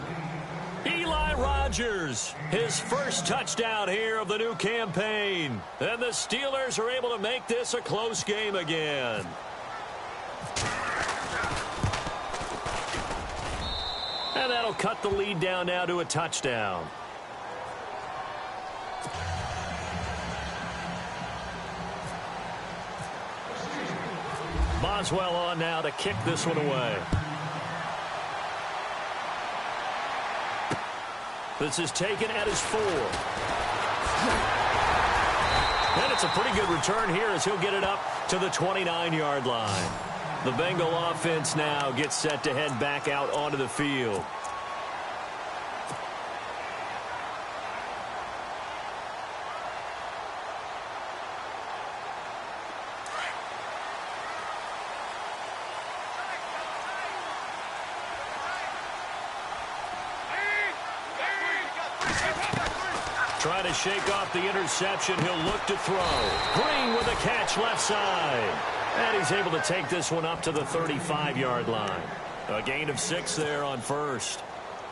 Eli Rodgers, his first touchdown here of the new campaign. And the Steelers are able to make this a close game again. And that'll cut the lead down now to a touchdown. Boswell on now to kick this one away. This is taken at his 4. And it's a pretty good return here as he'll get it up to the 29-yard line. The Bengal offense now gets set to head back out onto the field. trying to shake off the interception. He'll look to throw. Green with a catch left side. And he's able to take this one up to the 35-yard line. A gain of 6 there on first.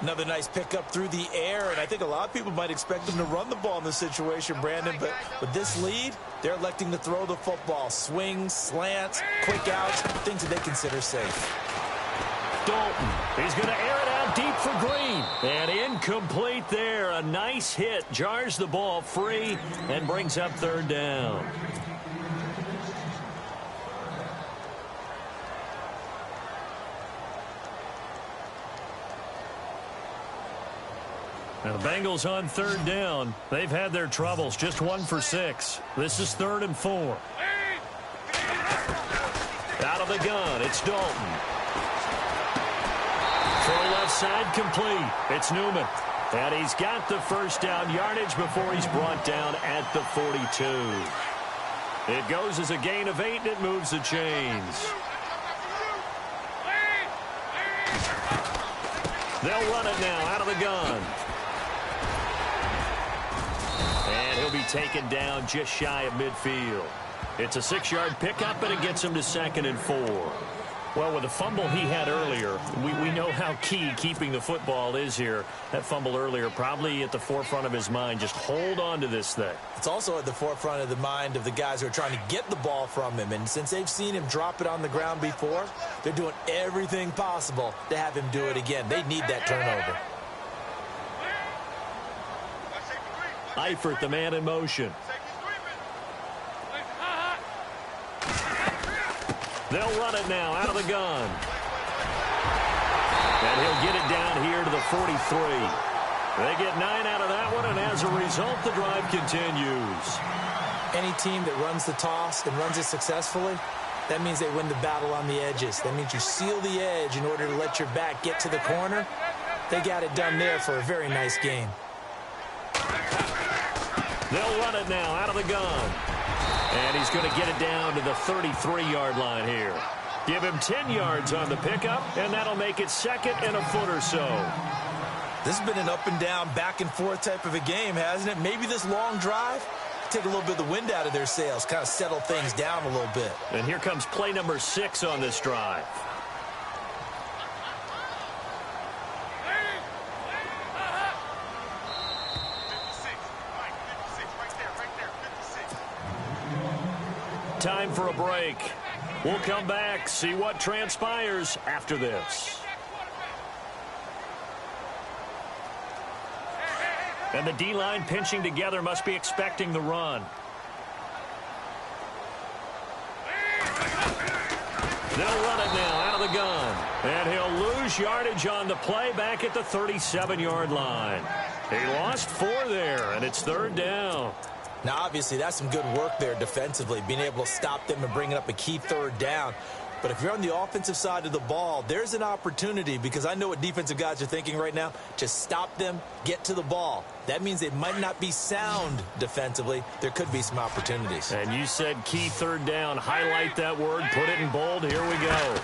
Another nice pickup through the air, and I think a lot of people might expect them to run the ball in this situation, Brandon, but with this lead, they're electing to throw the football. Swings, slants, quick outs, things that they consider safe. Dalton, he's going to air it out deep for Green. And incomplete there. A nice hit. Jars the ball free and brings up third down. Now the Bengals on third down. They've had their troubles. Just 1 for 6. This is 3rd and 4. Out of the gun, it's Dalton. Throw left side complete. It's Newman. And he's got the first down yardage before he's brought down at the 42. It goes as a gain of 8, and it moves the chains. They'll run it now out of the gun. And he'll be taken down just shy of midfield. It's a 6-yard pickup, and it gets him to 2nd and 4. Well, with the fumble he had earlier, we know how key keeping the football is here. That fumble earlier probably at the forefront of his mind. Just hold on to this thing. It's also at the forefront of the mind of the guys who are trying to get the ball from him. And since they've seen him drop it on the ground before, they're doing everything possible to have him do it again. They need that turnover. Eifert, the man in motion. They'll run it now out of the gun. And he'll get it down here to the 43. They get 9 out of that one, and as a result, the drive continues. Any team that runs the toss and runs it successfully, that means they win the battle on the edges. That means you seal the edge in order to let your back get to the corner. They got it done there for a very nice game. They'll run it now out of the gun. And he's going to get it down to the 33-yard line here. Give him 10 yards on the pickup, and that'll make it 2nd and a foot or so. This has been an up-and-down, back-and-forth type of a game, hasn't it? Maybe this long drive, take a little bit of the wind out of their sails, kind of settle things down a little bit. And here comes play number 6 on this drive. Time for a break. We'll come back, see what transpires after this. And the D-line pinching together must be expecting the run. They'll run it now out of the gun. And he'll lose yardage on the play back at the 37-yard line. He lost 4 there, and it's 3rd down. Now, obviously, that's some good work there defensively, being able to stop them and bringing up a key 3rd down. But if you're on the offensive side of the ball, there's an opportunity, because I know what defensive guys are thinking right now. Just stop them, get to the ball. That means they might not be sound defensively. There could be some opportunities. And you said key 3rd down. Highlight that word, put it in bold. Here we go.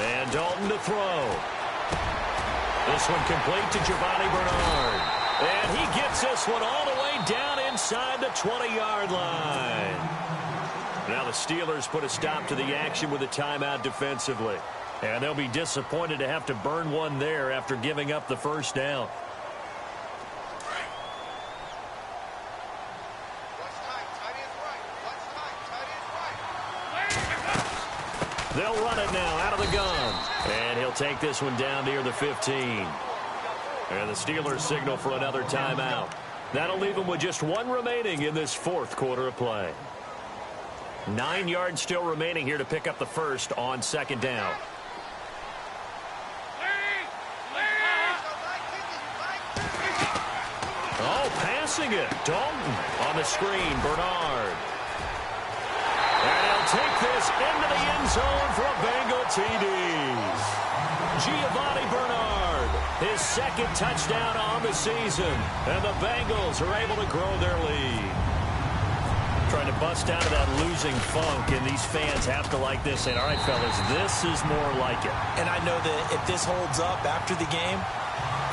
And Dalton to throw. This one complete to Giovanni Bernard. And he gets this one all the way down inside the 20-yard line. Now the Steelers put a stop to the action with a timeout defensively. And they'll be disappointed to have to burn one there after giving up the first down. They'll run it now out of the gun. And he'll take this one down near the 15. And the Steelers signal for another timeout. That'll leave them with just 1 remaining in this 4th quarter of play. 9 yards still remaining here to pick up the first on 2nd down. Oh, passing it. Dalton on the screen. Bernard. And he'll take this into the end zone for a Bengal TD. Giovanni Bernard, his 2nd touchdown on the season. And the Bengals are able to grow their lead. Trying to bust out of that losing funk, and these fans have to like this. And all right, fellas, this is more like it. And I know that if this holds up after the game,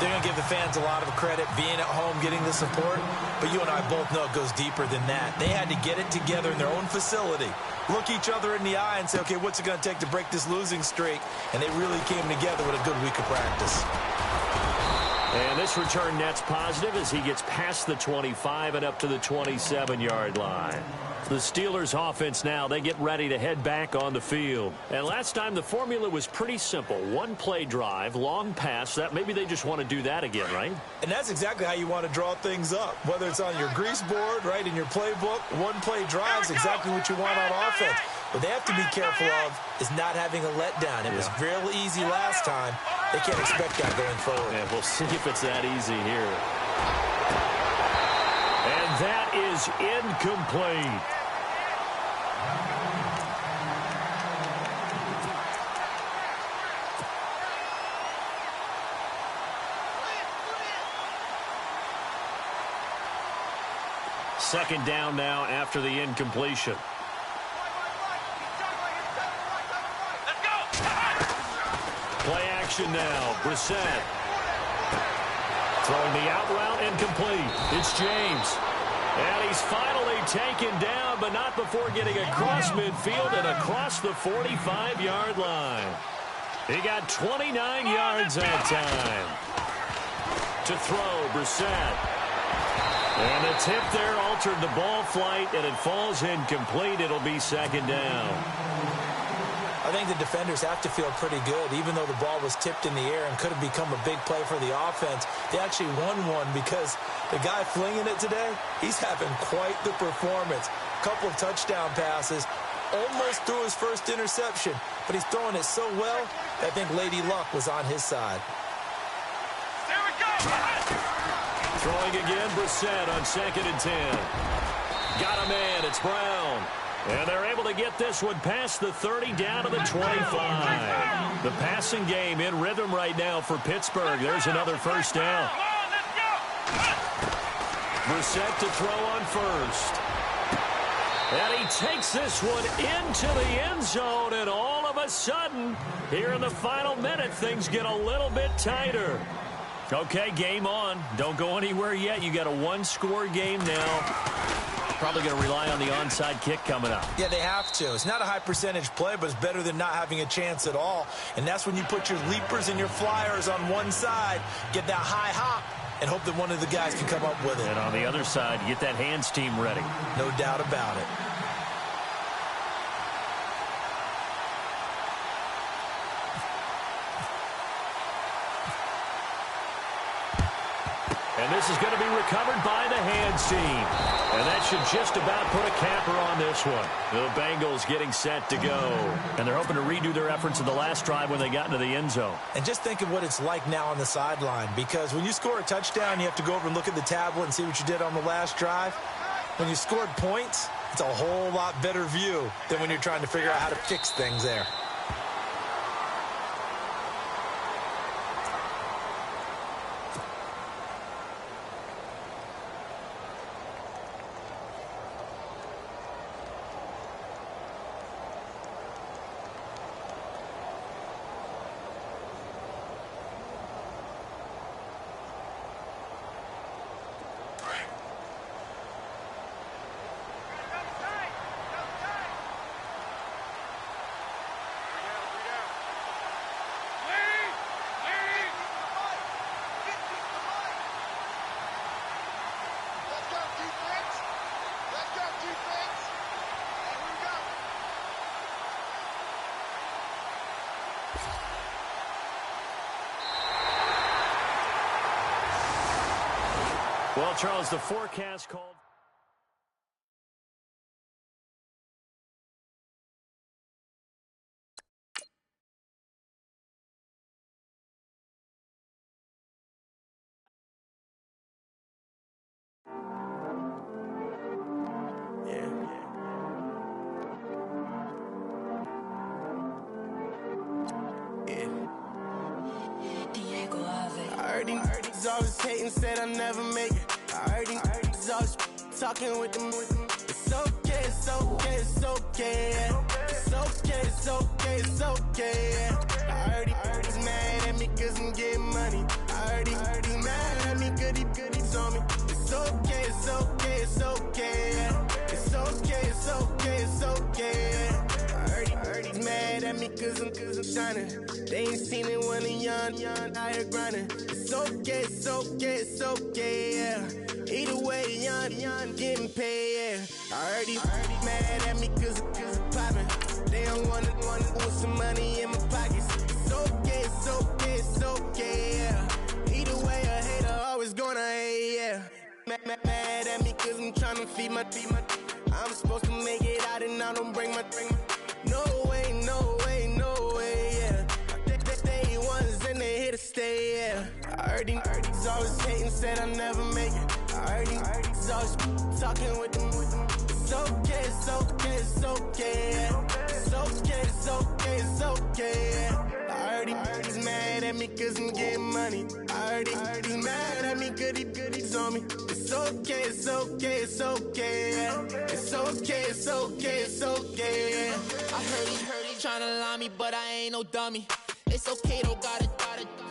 They're going to give the fans a lot of credit being at home, getting the support. But you and I both know it goes deeper than that. They had to get it together in their own facility, look each other in the eye and say, okay, what's it going to take to break this losing streak? And they really came together with a good week of practice. And this return net's positive as he gets past the 25 and up to the 27-yard line. The Steelers offense now, they get ready to head back on the field. And last time the formula was pretty simple. One play drive, long pass. That maybe they just want to do that again, right? And that's exactly how you want to draw things up. Whether it's on your grease board, right, in your playbook, one play drive is exactly what you want on offense. What they have to be careful of is not having a letdown. It was real easy last time. They can't expect that going forward. Yeah, we'll see if it's that easy here. And that is incomplete. Second down now after the incompletion. Let's go. Play action now. Brissett. Throwing the out route incomplete. It's James. And he's finally taken down, but not before getting across midfield and across the 45-yard line. He got 29 yards that time. To throw, Brissett. And the tip there altered the ball flight, and it falls incomplete. It'll be second down. I think the defenders have to feel pretty good. Even though the ball was tipped in the air and could have become a big play for the offense, they actually won one because the guy flinging it today, he's having quite the performance. Couple of touchdown passes, almost threw his first interception, but he's throwing it so well that I think Lady Luck was on his side. There we go. Throwing again, Brissett on 2nd and 10. Got a man, it's Brown. And they're able to get this one past the 30 down to the 25. The passing game in rhythm right now for Pittsburgh. There's another first down. Come on, let's go. Brissett to throw on first. And he takes this one into the end zone, and all of a sudden, here in the final minute, things get a little bit tighter. Okay, game on. Don't go anywhere yet. You got a one-score game now. Probably going to rely on the onside kick coming up. Yeah, they have to. It's not a high percentage play, but it's better than not having a chance at all. And that's when you put your leapers and your flyers on one side, get that high hop, and hope that one of the guys can come up with it. And on the other side, you get that hands team ready. No doubt about it. And this is going to be recovered by the hands team. And that should just about put a capper on this one. The Bengals getting set to go. And they're hoping to redo their efforts in the last drive when they got into the end zone. And just think of what it's like now on the sideline. Because when you score a touchdown, you have to go over and look at the tablet and see what you did on the last drive. When you scored points, it's a whole lot better view than when you're trying to figure out how to fix things there. Well, Charles, the forecast called. I heard these always hating, said I'll never make it. I heard these always talking with them. It's okay, it's okay, it's okay, yeah. It's okay, it's okay, it's okay, yeah. I heard these mad at me cause I'm getting money. I heard at me cause I'm shining. They ain't seen it when I'm young, out here grinding. It's okay, it's okay, it's okay, yeah. Either way, young, getting paid, yeah. I heard he mad at me cause I'm poppin'. They don't wanna put some money in my pockets. It's okay, it's okay, it's okay, yeah. Either way, a hater always gonna hate, yeah. Mad at me cause I'm tryna feed my I'm supposed to make it out and I don't bring my no way, no way, no way, yeah. They ones and they here to stay, yeah. I heard he's always hating, said I'll never make it. I heard he's always talking with them. It's okay, it's okay, it's okay, yeah. It's okay, it's okay, it's okay, yeah. I heard he's mad at me cause I'm getting money. I heard he's mad at me cause he's on me. It's okay, it's okay, it's okay, yeah. It's okay, it's okay, it's okay, yeah. I heard he tryna lie me, but I ain't no dummy. It's okay, though, got it,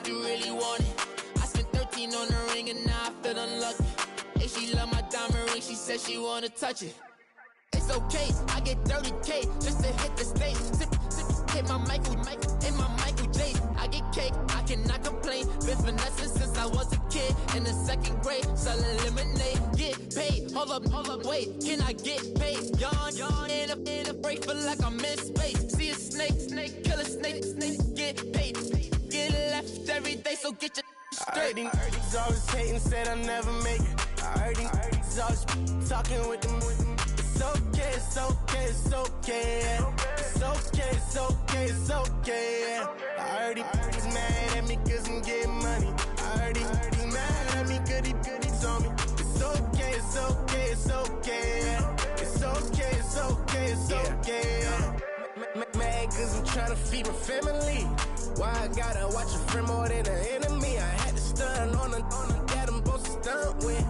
you really want it. I spent 13 on the ring and now I feel unlucky. Hey, she love my diamond ring, she said she wanna touch it. It's okay, I get 30K just to hit the stage. Hit my Michael, in my Michael J. I get cake, I cannot complain. Been finessing since I was a kid. In the second grade, selling lemonade. Get paid, hold up, wait. Can I get paid? Yawn, in a break, feel like I'm in space. See a snake, kill a snake, get paid. Get left every day, so get your straight. I heard he's always hating, said I'll never make it. I heard he's always talking with them. It's okay, it's okay, it's okay, yeah. It's okay, it's okay, it's okay, yeah. I heard he's mad at me cause I'm getting money. I heard he's mad at me cause he's on me. It's okay, it's okay, it's okay, yeah. It's okay, it's okay, it's okay, yeah. Mad cause I'm tryna feed my family. Why I gotta watch a friend more than an enemy? I had to stun on the that I'm supposed to stunt with.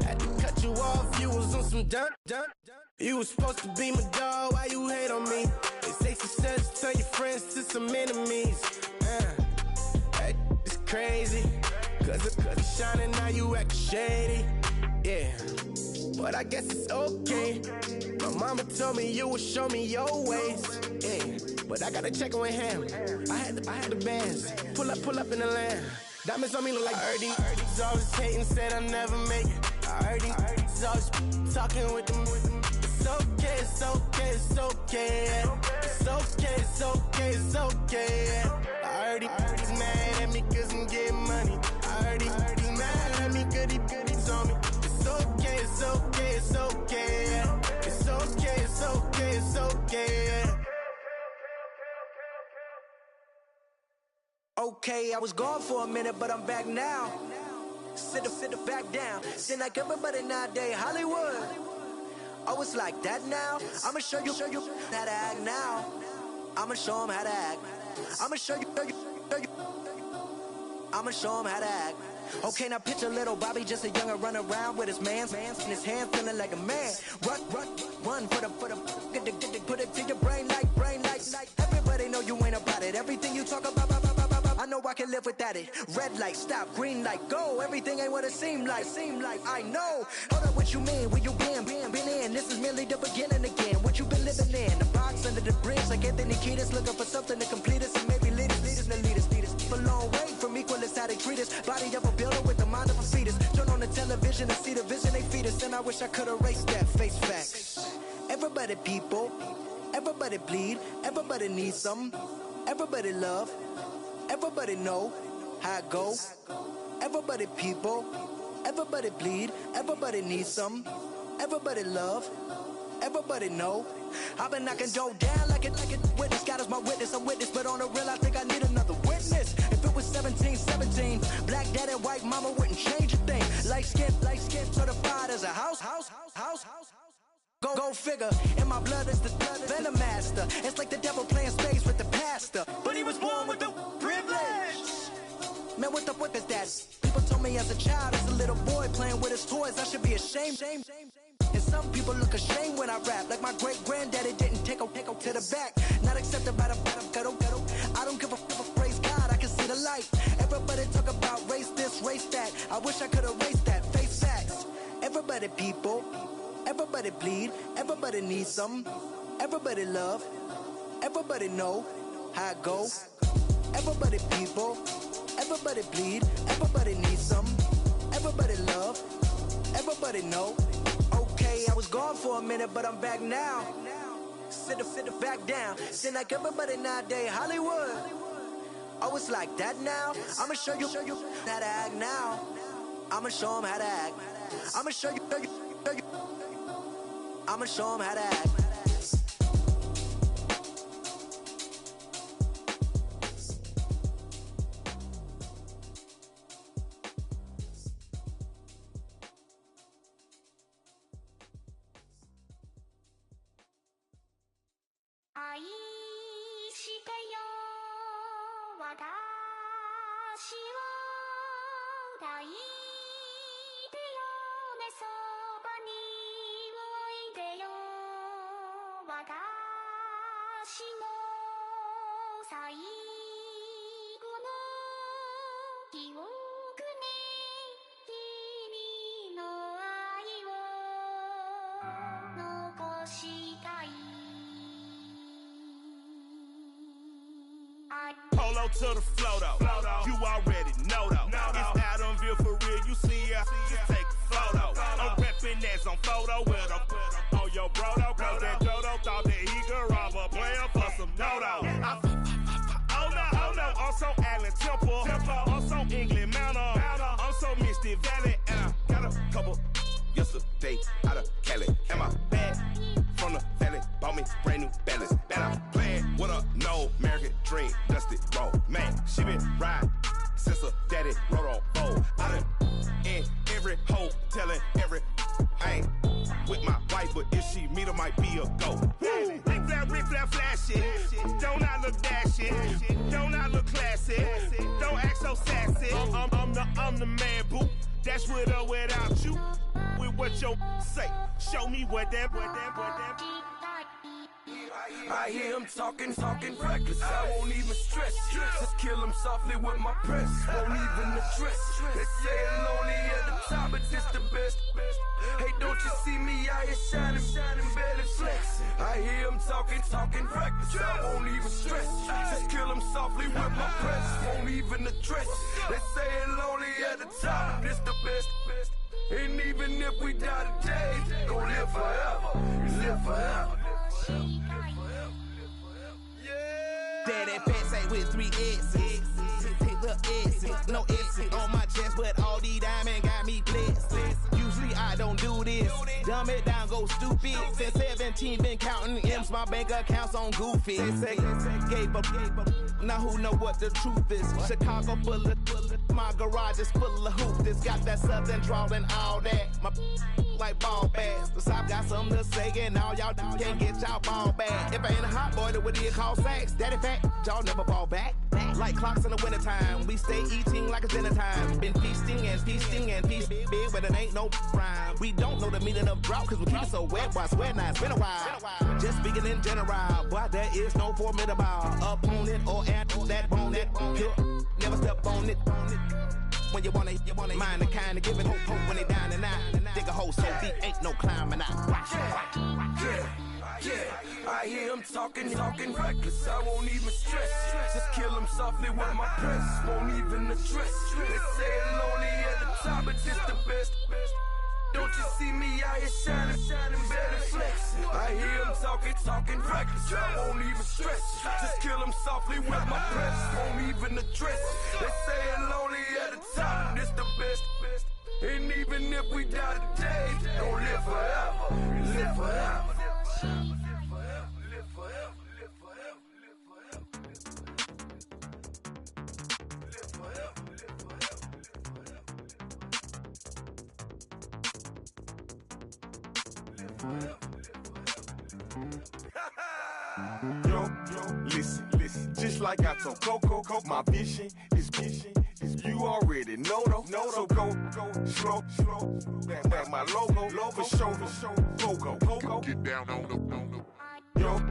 Had to cut you off, you was on some dun. You was supposed to be my dog, why you hate on me? They say success, turn your friends to some enemies. That is crazy. Cause it's shining, now you acting shady. Yeah, but I guess it's okay. My mama told me you would show me your ways. Yeah, but I gotta check with him. I had the bands. Pull up in the land. Diamonds on me look like I heard he's always hating, said I'll never make it. I heard he's always talking with them. It's okay, it's okay, it's okay, yeah. It's okay, it's okay, it's okay, yeah. I heard he's mad at me cause I'm getting money. I heard he's mad at me cause he's on me. It's okay, it's okay, it's okay, yeah. It's okay, it's okay, it's okay, yeah. Okay, I was gone for a minute, but I'm back now. Sit back down. Seem like everybody nowadays, Hollywood. Oh, it's like that now? I'ma show you how to act now. I'ma show them how to act. I'ma show you. I'ma show them how to act. Okay, now picture little Bobby, just a younger run around with his man's in his hand, feeling like a man. Run for the put it to your brain like. Everybody know you ain't about it. Everything you talk about, I know I can live without it. Red light, stop, green light, go. Everything ain't what it seem like. I know. Hold up, what you mean? Where you been in? This is merely the beginning again. What you been living in? The box under the bridge, like Anthony Kiedis, looking for something to complete us and maybe lead us. A long way from equal is how they treat us. Body of a builder with the mind of a fetus. Turn on the television and see the vision they feed us, and I wish I could erase that. Face facts. Everybody people, everybody bleed, everybody needs something, everybody love, everybody know how it go. Everybody people, everybody bleed, everybody needs something, everybody love, everybody know. I've been knocking dough down like it witness. God is my witness, I'm witness, but on the real I think I need another witness. If it was 17, black dad and white mama wouldn't change a thing. Light skin certified as a house. Go figure, in my blood is the venom master. It's like the devil playing space with the pastor, but he was born with the privilege. Man, what the fuck is that? People told me as a child, as a little boy playing with his toys, I should be ashamed. And some people look ashamed when I rap, like my great granddaddy didn't take a to the back. Not accepted by the ghetto. I don't give a fuck, praise God, I can see the light. Everybody talk about race this, race that. I wish I could erase that. Face facts. Everybody people, everybody bleed, everybody needs something, everybody love, everybody know how it go. Everybody people, everybody bleed, everybody needs some, everybody love, everybody know. Okay, I was gone for a minute, but I'm back now. Sit back down. Seem like everybody nowadays Hollywood. Oh, it's like that now. I'ma show you how to act now. I'ma show them how to act. I'ma show you. I'ma show them how to act. Polo to the flow though. You already know though. It's Adamville for real. You see ya, just take a photo. I'm reppin' as on photo with a on your brodo. Cause that Dodo thought that he could rob a player for some dodo. Oh no, I'm so Allen Temple. I'm so England Mountain. I'm so Misty Valley. And I got a couple yesterday out of Cali. And my bag from the valley bought me brand new balance. And I'm playing with a no American dream, dusty road. Man, she been riding since her daddy rode on road. I done in every hole, telling every I ain't with my wife, but if she meet her, might be a go. Rick flap, flashy. Don't I look dashy? Don't I look classy? Don't act so sassy. I'm the man, boo. Dash with or without you. With what your say. Show me what that. I hear him talking reckless. I won't even stress. Just kill him softly with my press. Won't even address. They say it's lonely at the top, but this the best. Hey, don't you see me out here shining, barely flexing? I hear him talking reckless. I won't even stress. Just kill him softly with my press. Won't even address. They say it's lonely at the top, but this the best. And even if we die today, gon' live forever. Live forever. Daddy pants ain't with 3 S's. Take the S's, no S's on my chest, but all these diamonds got me blessed. Usually I don't do this. Dumb it down, go stupid. Since 17, been counting M's, my bank accounts on Goofy. They say gave up. Now who know what the truth is? Chicago full of my garage is full of hoops. Got that southern drawl and all that. My like ball bags. The South got something to say, and all y'all can't get y'all ball back. If I ain't a hot boy, then what do you call sacks? Daddy fat, y'all never ball back. Like clocks in the wintertime, we stay eating like it's dinner time. Been feasting and big, but it ain't no rhyme. We don't know the meaning of drought, cause we keep it so wet, boy, I swear now it's been a while. Just speaking in general, boy, there is no formidable opponent or at that bone that you never step on it. When you wanna mind the kind of giving hope when they down and out. Dig a hole so deep, ain't no climbing out. Yeah, I hear him talking reckless. I won't even stress. Just kill him softly with my press. Won't even address. They say it's lonely at the top, but this the best. Don't you see me out here shining, barely flexing? I hear him talking reckless. I won't even stress. Just kill him softly with my press. Won't even address. They say it's lonely at the top, this the best. And even if we die today, don't live forever. Live forever. Yo, listen, just like I told Coco, my vision is you already know though. So go slow, back my logo, for show, go, get down on the. Yo,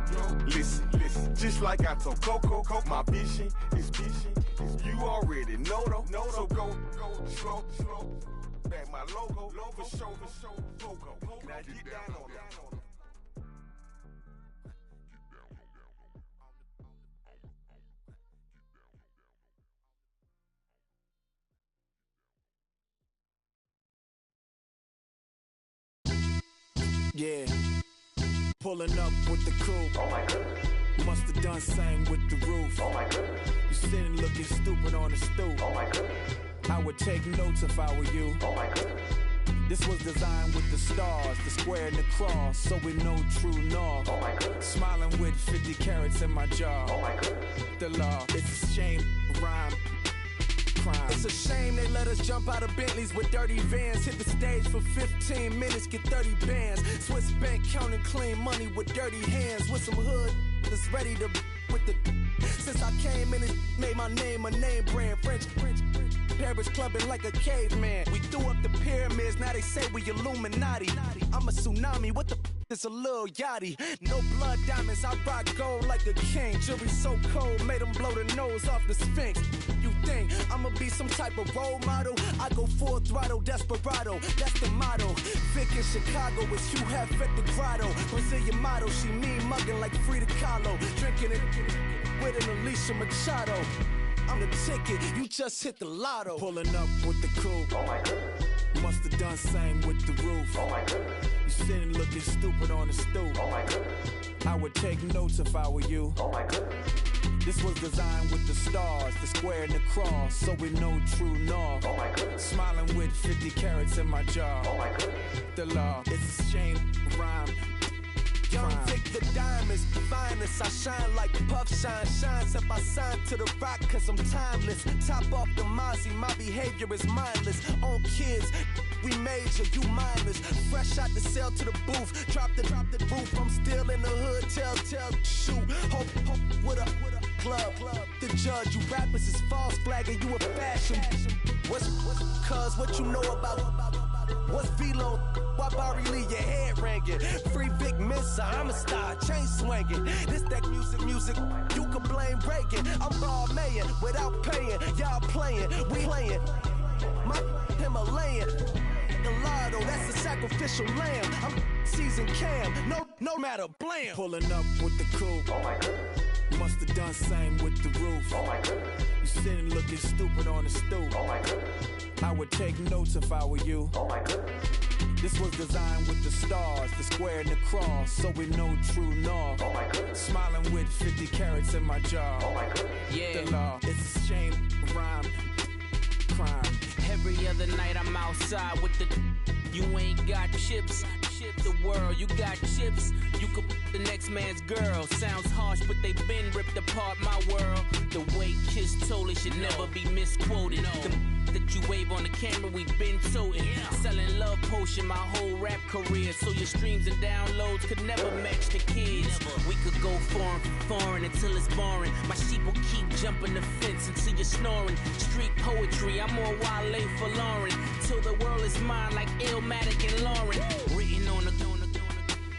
listen, just like I told Coco, my vision is you already know though. So go slow, back my logo, for show, go, now get down on the. Yeah. Pulling up with the coupe. Oh my goodness. Must have done same with the roof. Oh my goodness. You sitting looking stupid on the stoop. Oh my goodness. I would take notes if I were you. Oh my goodness. This was designed with the stars, the square and the cross, so we know true north. Oh my goodness. Smiling with 50 carats in my jaw. Oh my goodness. The law, it's a shame, rhyme, crime. It's a shame they let us jump out of Bentleys with dirty vans. Hit the stage for 15 minutes, get 30 bands. Swiss bank counting clean money with dirty hands. With some hood that's ready to with the. Since I came in and made my name a name brand. French. Paris clubbing like a caveman. We threw up the pyramids, now they say we Illuminati. I'm a tsunami, what the is a little yachty. No blood diamonds, I rock gold like a king. Jury so cold, made them blow the nose off the Sphinx. You think I'ma be some type of role model? I go full throttle, desperado, that's the motto. Vic in Chicago is Hugh Hef at the grotto. Brazilian model, she mean mugging like Frida Kahlo. Drinking it with an Alicia Machado. I'm the ticket, you just hit the lotto. Pulling up with the coupe. Oh my goodness. Must have done same with the roof. Oh my goodness. You sitting looking stupid on the stoop. Oh my goodness. I would take notes if I were you. Oh my goodness. This was designed with the stars, the square and the cross, so we know true north. Oh my goodness. Smiling with 50 carats in my jaw. Oh my goodness. The law, it's a shame, rhyme. Young Vic the diamonds, finest. I shine like puff shine. Shines if I sign to the rock, cause I'm timeless. Top off the Mozzie, my behavior is mindless. On kids, we major, you mindless. Fresh out the cell to the booth. Drop the roof, I'm still in the hood. Tell, shoot. Hope with a club. The judge, you rappers is false flagging, you a fashion. What's cuz, what you know about? What's Velo? Why Barry Lee, your head ringing? Free Vic Mensa, I'm a star, chain swinging. This that music, you can blame Reagan. I'm ball mayin' without paying. Y'all playing, we playing. My Himalayan. Gelato, that's a sacrificial lamb. I'm seasoned cam, no matter, blam. Pulling up with the coupe. Oh my goodness. Must have done same with the roof. Oh my goodness. You sitting looking stupid on the stoop. Oh my goodness. I would take notes if I were you. Oh my goodness. This was designed with the stars, the square and the cross, so we know true north. Oh my goodness. Smiling with 50 carats in my jaw. Oh my goodness. Yeah. The law, it's a shame, rhyme, crime. Every other night I'm outside with the. You ain't got chips. The world, you got chips. You could the next man's girl. Sounds harsh, but they been ripped apart my world. The way Kiss told it should never be misquoted. The that you wave on the camera, we been toting. Selling love potion my whole rap career. So your streams and downloads could never match the kids. We could go foreign until it's boring. My sheep will keep jumping the fence until you're snoring. Street poetry, I'm more Wale for Lauren. Till the world is mine like Illmatic and Lauren. Written on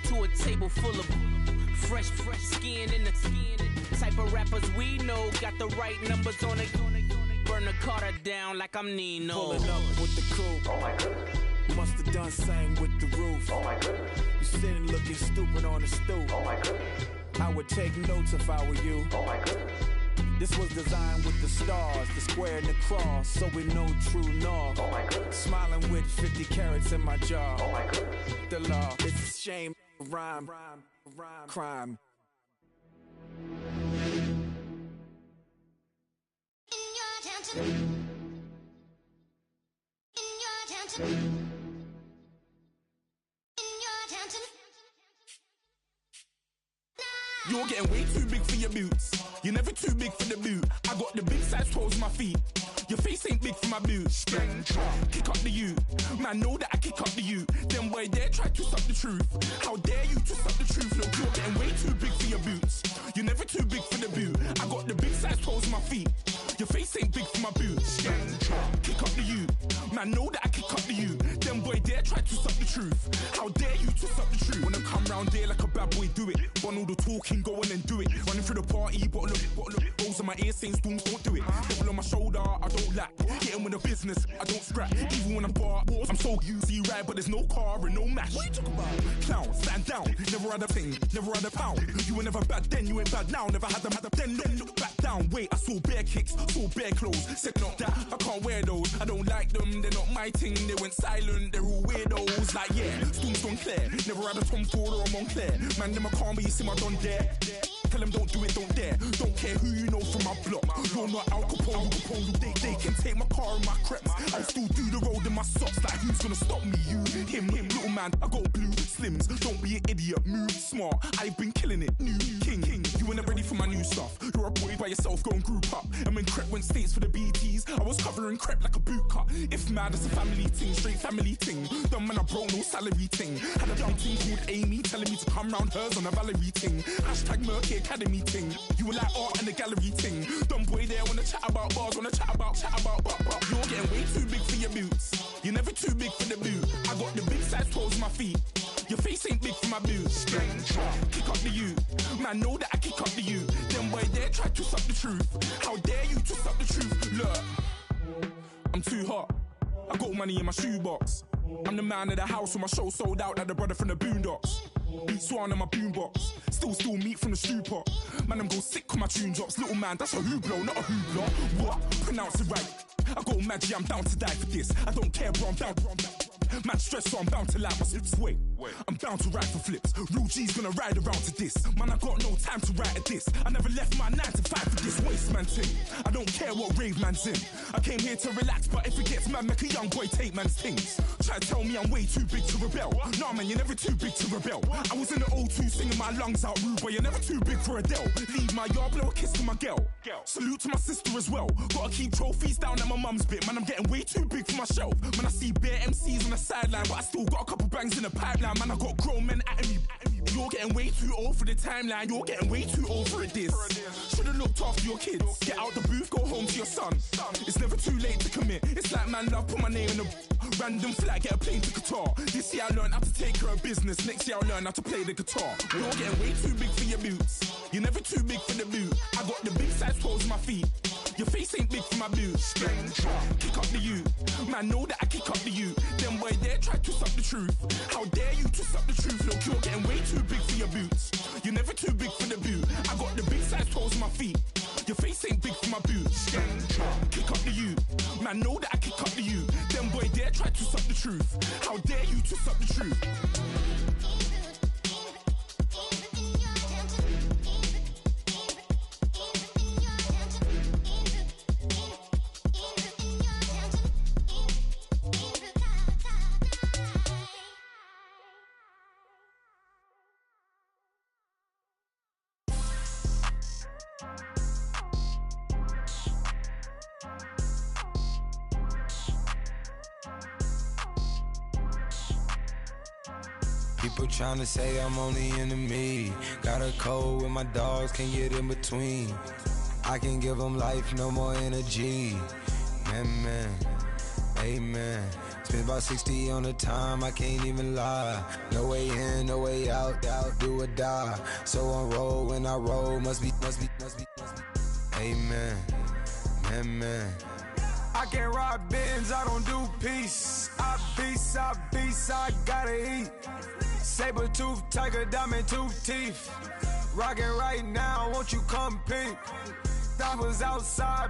to a table full of fresh skin in the type of rappers we know. Got the right numbers on it. Burn the Carter down like I'm Nino. Pulling up with the coupe. Oh my goodness. Must have done same with the roof. Oh my goodness. You sitting looking stupid on the stoop. Oh my goodness. I would take notes if I were you. Oh my goodness. This was designed with the stars, the square and the cross, so we know true north. Oh my goodness. Smiling with 50 carats in my jaw. Oh my goodness. The law, it's a shame, rhyme, crime. You're getting way too big for your boots. You're never too big for the boot. I got the big size toes on my feet. Your face ain't big for my boots. Kick up the you. Man, know that I kick up the you. Then boy dare try to stop the truth. How dare you to stop the truth? Look, you're getting way too big for your boots. You're never too big for the boot. I got the big size toes on my feet. Your face ain't big for my boots. Kick up the you. Man, know that I kick up the you. Then boy dare try to stop the truth. How dare you to stop the truth? Wanna come round there like a bad boy, do it. One the talking, go on and do it. Running through the party, bottle of rolls on my ear saying storms, don't do it. Devil on my shoulder, I don't lack. Getting with the business, I don't scrap. Even when I'm bar, I'm so easy right, but there's no car and no match. What you talking about? Clown, stand down, never had a thing, never had a pound. You were never bad then, you ain't bad now. Never had them, then look back down. Wait, I saw bare kicks, saw bare clothes. Said not that, I can't wear those. I don't like them, they're not my thing. They went silent, they're all weirdos. Like yeah, storms gone clear. Never had a Tom Ford or a Montclair. Man, them a calm, but you see my done there. Tell them don't do it, don't dare. Don't care who you know from my block. You're not Al Capone, They can take my car and my creps. I'll still do the road in my socks. Like who's gonna stop me? You, him, little man. I got blue slims. Don't be an idiot, move smart. I've been killing it. New king. You weren't ready for my new stuff. You're a boy by yourself, go and group up. And when Crep went states for the BTs, I was covering Crep like a boot cut. If mad, it's a family thing, straight family thing. Dumb man, I broke no salary thing. Had a young thing called Amy telling me to come round hers on a Valerie thing. Hashtag Murky Academy thing. You were like art and the gallery thing. Dumb boy there wanna chat about bars, wanna chat about. You're getting way too big for your boots. You're never too big for the boot. I got the big size toes on my feet. Your face ain't big for my boots. Kick up the you. Man, know that I kick up the you. Them boy there try to suck the truth. How dare you to suck the truth? Look, I'm too hot. I got money in my shoebox. I'm the man of the house when my show sold out like the brother from the Boondocks. Beat Swan in my boombox. Still meat from the stew pot. Man, I'm go sick when my tune drops. Little man, that's a hooplo, not a hoopla. What? Pronounce it right. I got magic, I'm down to die for this. I don't care, bro, I'm down. Man stressed, so I'm bound to lie my slips. Wait, I'm bound to ride for flips. Real G's gonna ride around to this. Man, I got no time to write at this. I never left my 9 to 5 for this waste man thing. I don't care what rave man's in. I came here to relax, but if it gets mad, make a young boy take man's things. Try to tell me I'm way too big to rebel. Nah, man, you're never too big to rebel. I was in the O2 singing my lungs out rude, but you're never too big for Adele. Leave my yard, blow a kiss to my girl. Salute to my sister as well. Gotta keep trophies down at my mum's bit. Man, I'm getting way too big for my shelf. Man, I see bare MCs on the sideline, but I still got a couple bangs in the pipeline. Man, I got grown men at me. You're getting way too old for the timeline. You're getting way too old for a diss. Should've looked after your kids. Get out the booth, go home to your son. It's never too late to commit. It's like man love, put my name in a random flag, get a plane to Qatar. This year I learned how to take care of business. Next year I'll learn how to play the guitar. You're getting way too big for your boots. You're never too big for the boot. I got the big size toes on my feet. Your face ain't big for my boots. Kick up the you. Man, know that I kick up the you. Them boy there try to suck the truth. How dare you to suck the truth? Look, you're getting way too big for your boots. You're never too big for the boot. I got the big size toes on my feet. Your face ain't big for my boots. Kick up the you. Man, know that I kick up the you. Them boy there try to suck the truth. How dare you to suck the truth? People tryna say I'm only enemy. Got a code with my dogs, can't get in between. I can give them life, no more energy. Man, amen. Spent about 60 on the time, I can't even lie. No way in, no way out, do or die. So on roll, when I roll, must be. Amen, man. I can't ride Benz, I don't do peace. I beast, I gotta eat. Saber tooth, tiger, diamond tooth teeth. Rockin' right now, won't you come peep? I was outside.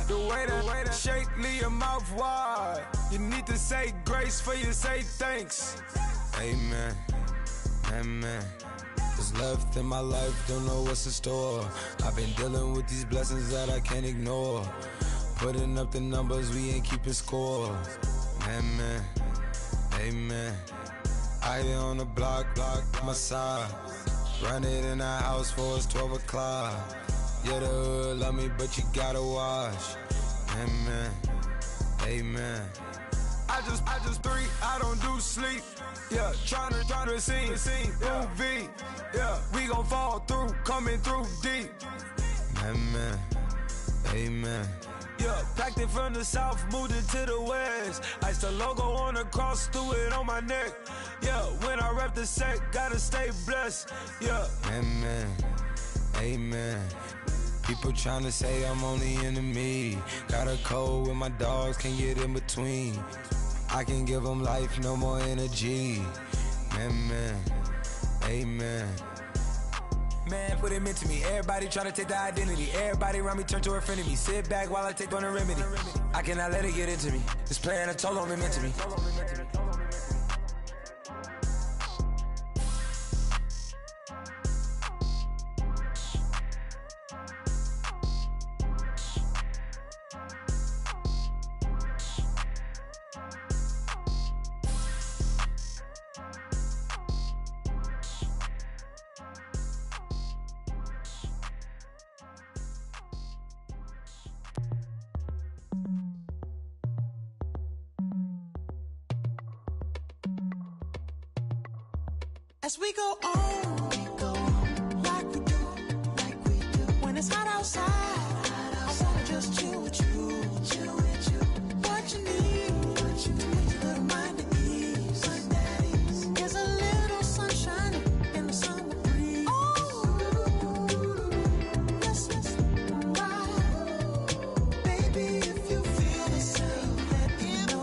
The way that shake, leave your mouth wide. You need to say grace for you say thanks. Amen, What's left in my life, don't know what's in store. I've been dealing with these blessings that I can't ignore. Putting up the numbers, we ain't keeping score. Amen. I here on the block, my side. Run it in the house for it's 12 o'clock. Yeah, the hood love me, but you gotta watch. Amen. I just three, I don't do sleep. Yeah, tryna see movie. Yeah, we gon' fall through, coming through deep. Amen. Yeah, packed it from the south, moved it to the west. Iced the logo on the cross, threw it on my neck. Yeah, when I rep the set, gotta stay blessed. Yeah. Amen, amen. People tryna say I'm on the enemy. Got a cold with my dogs, can't get in between. I can give them life, no more energy. Amen, amen. Man, what it meant to me. Everybody try to take the identity. Everybody around me turn to a friend of me. Sit back while I take on the remedy. I cannot let it get into me. It's playing a toll on me mentally. As we go on, like we do, when it's hot outside, I wanna just chill with you, what you need, a little mind at ease, there's a little sunshine in the summer breeze, yes, right, baby, if you feel the same, let me know,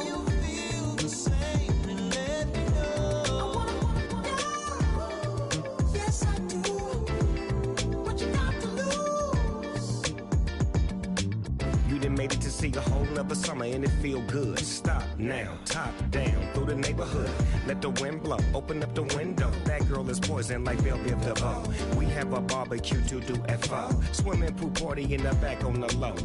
let me know. Yes, I do. What you got to lose? You done made it to see a whole nother summer and it feel good. Stop now, top down through the neighborhood. Let the wind blow, open up the window. That girl is poison like Velvet DeVoe. We have a barbecue to do at 4. Swimming pool party in the back on the low.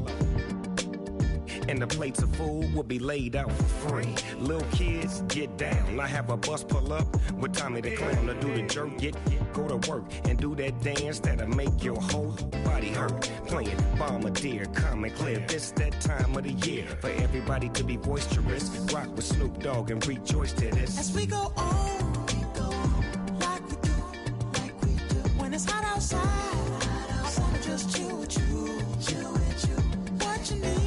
And the plates of food will be laid out for free. Little kids, get down. I have a bus pull up with Tommy the Clown to do the jerk. Go to work and do that dance that'll make your whole body hurt. Playing Bombardier, calm and clear. This that time of the year for everybody to be boisterous. Rock with Snoop Dogg and rejoice to this. As we go on, like we do, when it's hot outside, I wanna just chill with you, what you need,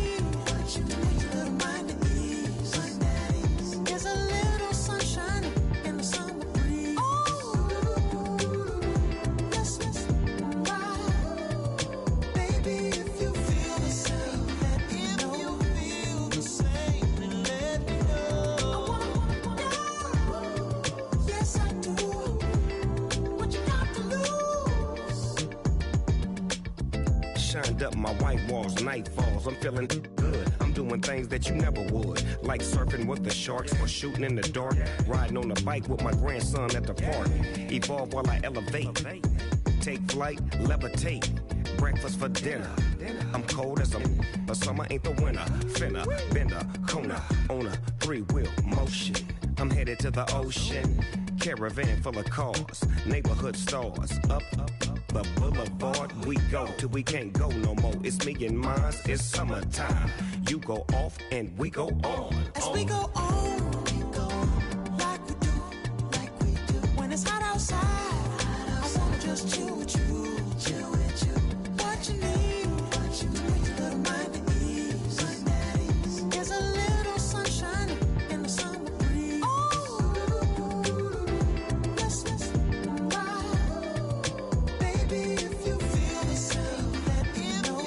a little mind at ease, there's a little sunshine in the summer breeze, yes, right, baby, if you feel the same, let me know, let me know, yes, I do, what you got to lose? Shined up my white walls, night falls, I'm feeling good. I'm doing things that you never would, like surfing with the sharks or shooting in the dark, riding on a bike with my grandson at the park. Evolve while I elevate, take flight, levitate, breakfast for dinner. I'm cold as a summer ain't the winter. Finna, bender, Kona, on a 3-wheel motion. I'm headed to the ocean, caravan full of cars, neighborhood stars, up the boulevard we go till we can't go no more. It's me and mine, it's summertime. You go off and we go on. As we go on, like we do, when it's hot outside, I wanna just chill with you, what you need, a little mind at ease, there's a little sunshine in the summer breeze, yes, right, baby, if you feel the same, let me know,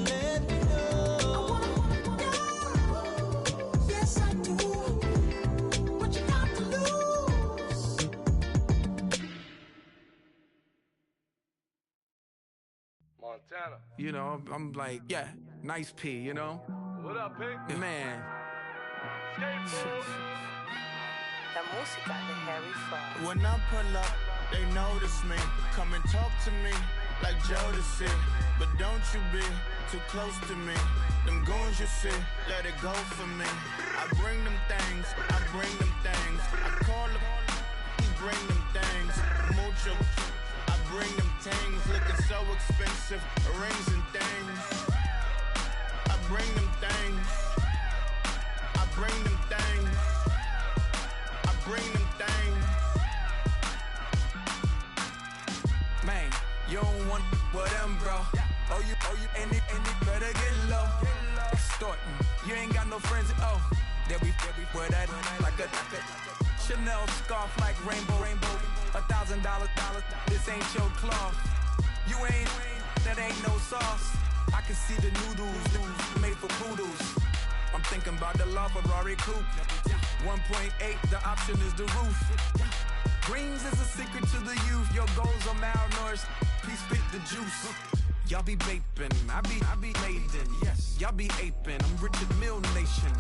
let me know, yes, I do, what you got to lose? Montana. You know, I'm like, yeah, nice P, you know? What up, Pink? Man. When I pull up, they notice me. Come and talk to me like Jodeci. But don't you be too close to me. Them goons you see, let it go for me. I bring them things, I call them, he bring them things. Mucho, I bring them things. Looking so expensive, rings and things. I bring them things, I bring them things. I bring them things. Man, you don't want with them, bro. and it better get low. Extorting, you ain't got no friends. Oh, there we wear that like a Chanel scarf like rainbow. $1,000, this ain't your cloth. You ain't, that ain't no sauce. I can see the noodles made for poodles. I'm thinking about the La Ferrari coupe. 1.8, the option is the roof. Greens is a secret to the youth. Your goals are malnourished. Please spit the juice. Y'all be vaping, I be laden. Yes, y'all be aping. I'm Richard Mill Nation.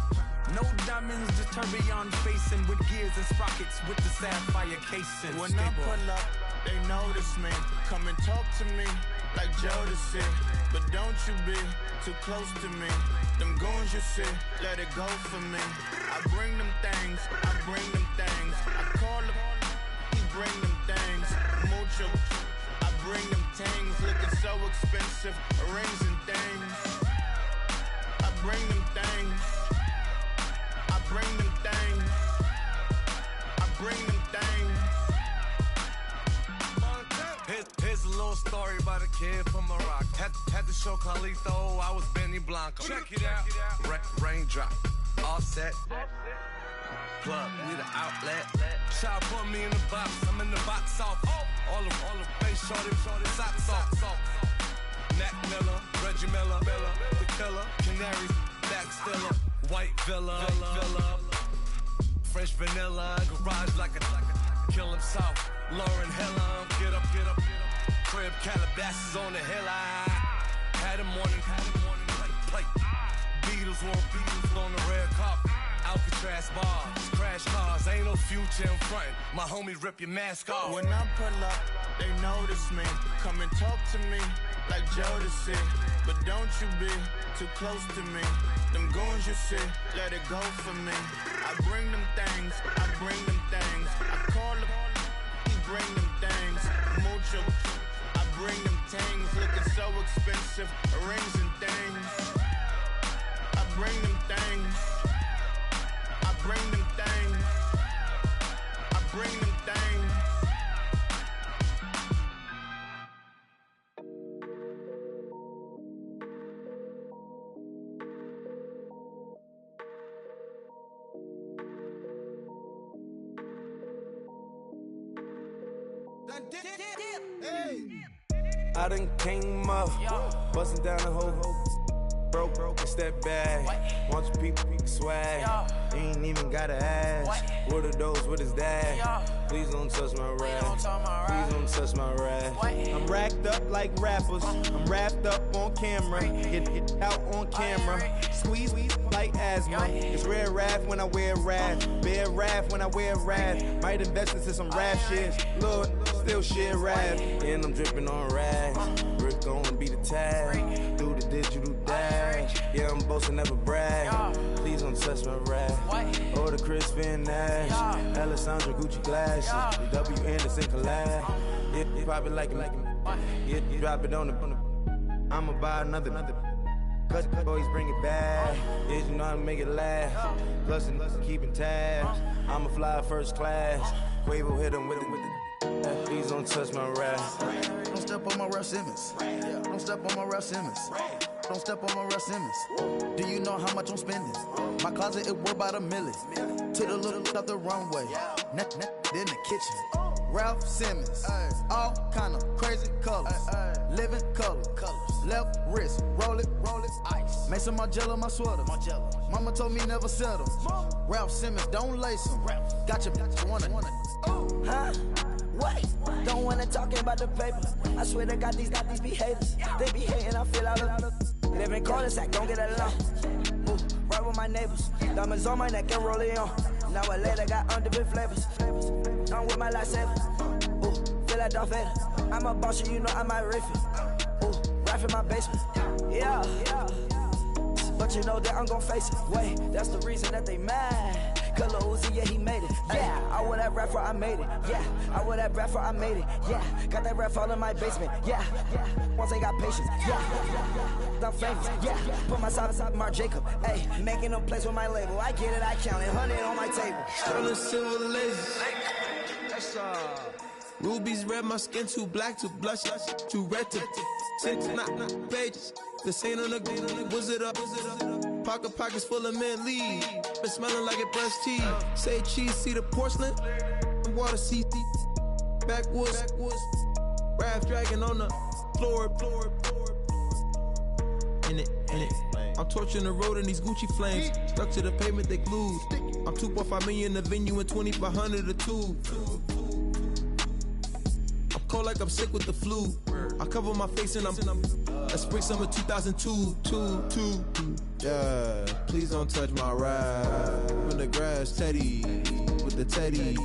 No diamonds, just tourbillon facing with gears and sprockets with the sapphire casing. When I pull up, they notice me. Come and talk to me like Jodeci. But don't you be too close to me. Them goons you see, let it go for me. I bring them things, I bring them things. I call them, he bring them things. Mucho, I bring them things. Looking so expensive, rings and things. I bring them things. I bring them things. I bring them things. Here's a little story about a kid from Morocco. Had to show Carlito I was Benny Blanco. Check it out. Raindrop, offset, plug, we the outlet. Shot put me in the box, I'm in the box off. All the face shorty, socks off. Mac Miller, Reggie Miller, the killer, Canaries, back stiller, white villa, French vanilla, garage like a kill himself. Lauren Hill, get up. Crib Calabasas on the hill. I had him morning plate. Beatles on the red carpet. Alcatraz bars, crash cars, ain't no future in front. My homie rip your mask off. When I pull up, they notice me. Come and talk to me like Jodeci. But don't you be too close to me. Them goons you see, let it go for me. I bring them things, I bring them things. I call them, he bring them things. Mucho, I bring them things. Looking so expensive, rings and things. I bring them things. I bring them things. I bring them things. I done came up, bustin' down the whole broke, it's that bag. Want your people swag, ain't even gotta ask. What are those, what is that? Please don't touch my rap, please don't touch my rap. I'm racked up like rappers, I'm wrapped up on camera. Get out on camera, squeeze like asthma. It's rare wrath when I wear wrath, bare wrath when I wear wrath. Might invest into some rap shit, look, still shit rap. And I'm dripping on rags, Rick gonna be the tag, do the digital dash. Yeah, I'm boasting, never brag. Please don't touch my rap. Or the Chris Van Nash, Alessandra Gucci glasses, the W Anderson collab. Yeah, you probably like it. Yeah, you drop it on the. I'ma buy another. Cause boys bring it back. Yeah, you know how to make it last. Plus, keeping tabs. I'ma fly first class. Quavo hit him with it. Please don't touch my rap. Don't step on my Ralph Simmons. Don't step on my Ralph Simmons. Don't step on my Ralph Simmons. Do you know how much I'm spending? My closet, it worth about $1 million. To the little up the runway. Neck in the kitchen. Ralph Simmons. All kind of crazy colors. Living colors. Left wrist, roll it, ice. Make some Margiela my sweater. Mama told me never settle. Ralph Simmons, don't lace him. Got your bitch wanna. Huh? What? Don't wanna talk about the paper. I swear to God, these be haters. They be hating, I feel out of. Live in cul-de-sac, don't get along. Ooh, right with my neighbors. Diamonds on my neck and roll it on. Now I later got underbit flavors. I'm with my lightsaber. Ooh, feel like Darth Vader. I'm a boss, you know I might riff it. Ooh, right in my basement. Yeah. But you know that I'm gon' face it. Wait, that's the reason that they mad. Color Uzi, yeah, he made it. Yeah, I wear that rapper, I made it. Yeah, I wear that rapper, I made it. Yeah, got that rap all in my basement. Yeah, once I got patience. Yeah, I'm famous. Yeah, put myself inside Marc Jacob. Hey, making a place with my label. I get it, I count it. 100 on my table. Sterling silver laser. That's Rubies red, my skin too black to blush, too red to 6 pages. This ain't on the wizard up. Pockets full of mint leaves. Been smelling like it brushed teeth. Say cheese, see the porcelain. Water, see backwoods. Raft dragging on the floor. In it. I'm torching the road in these Gucci flames. Stuck to the pavement, they glued. I'm 2.5 million in the venue and 2,500 a tube. I'm cold like I'm sick with the flu. I cover my face and I'm spring summer 2002. Yeah, please don't touch my ride. From the grass, Teddy with the Teddy.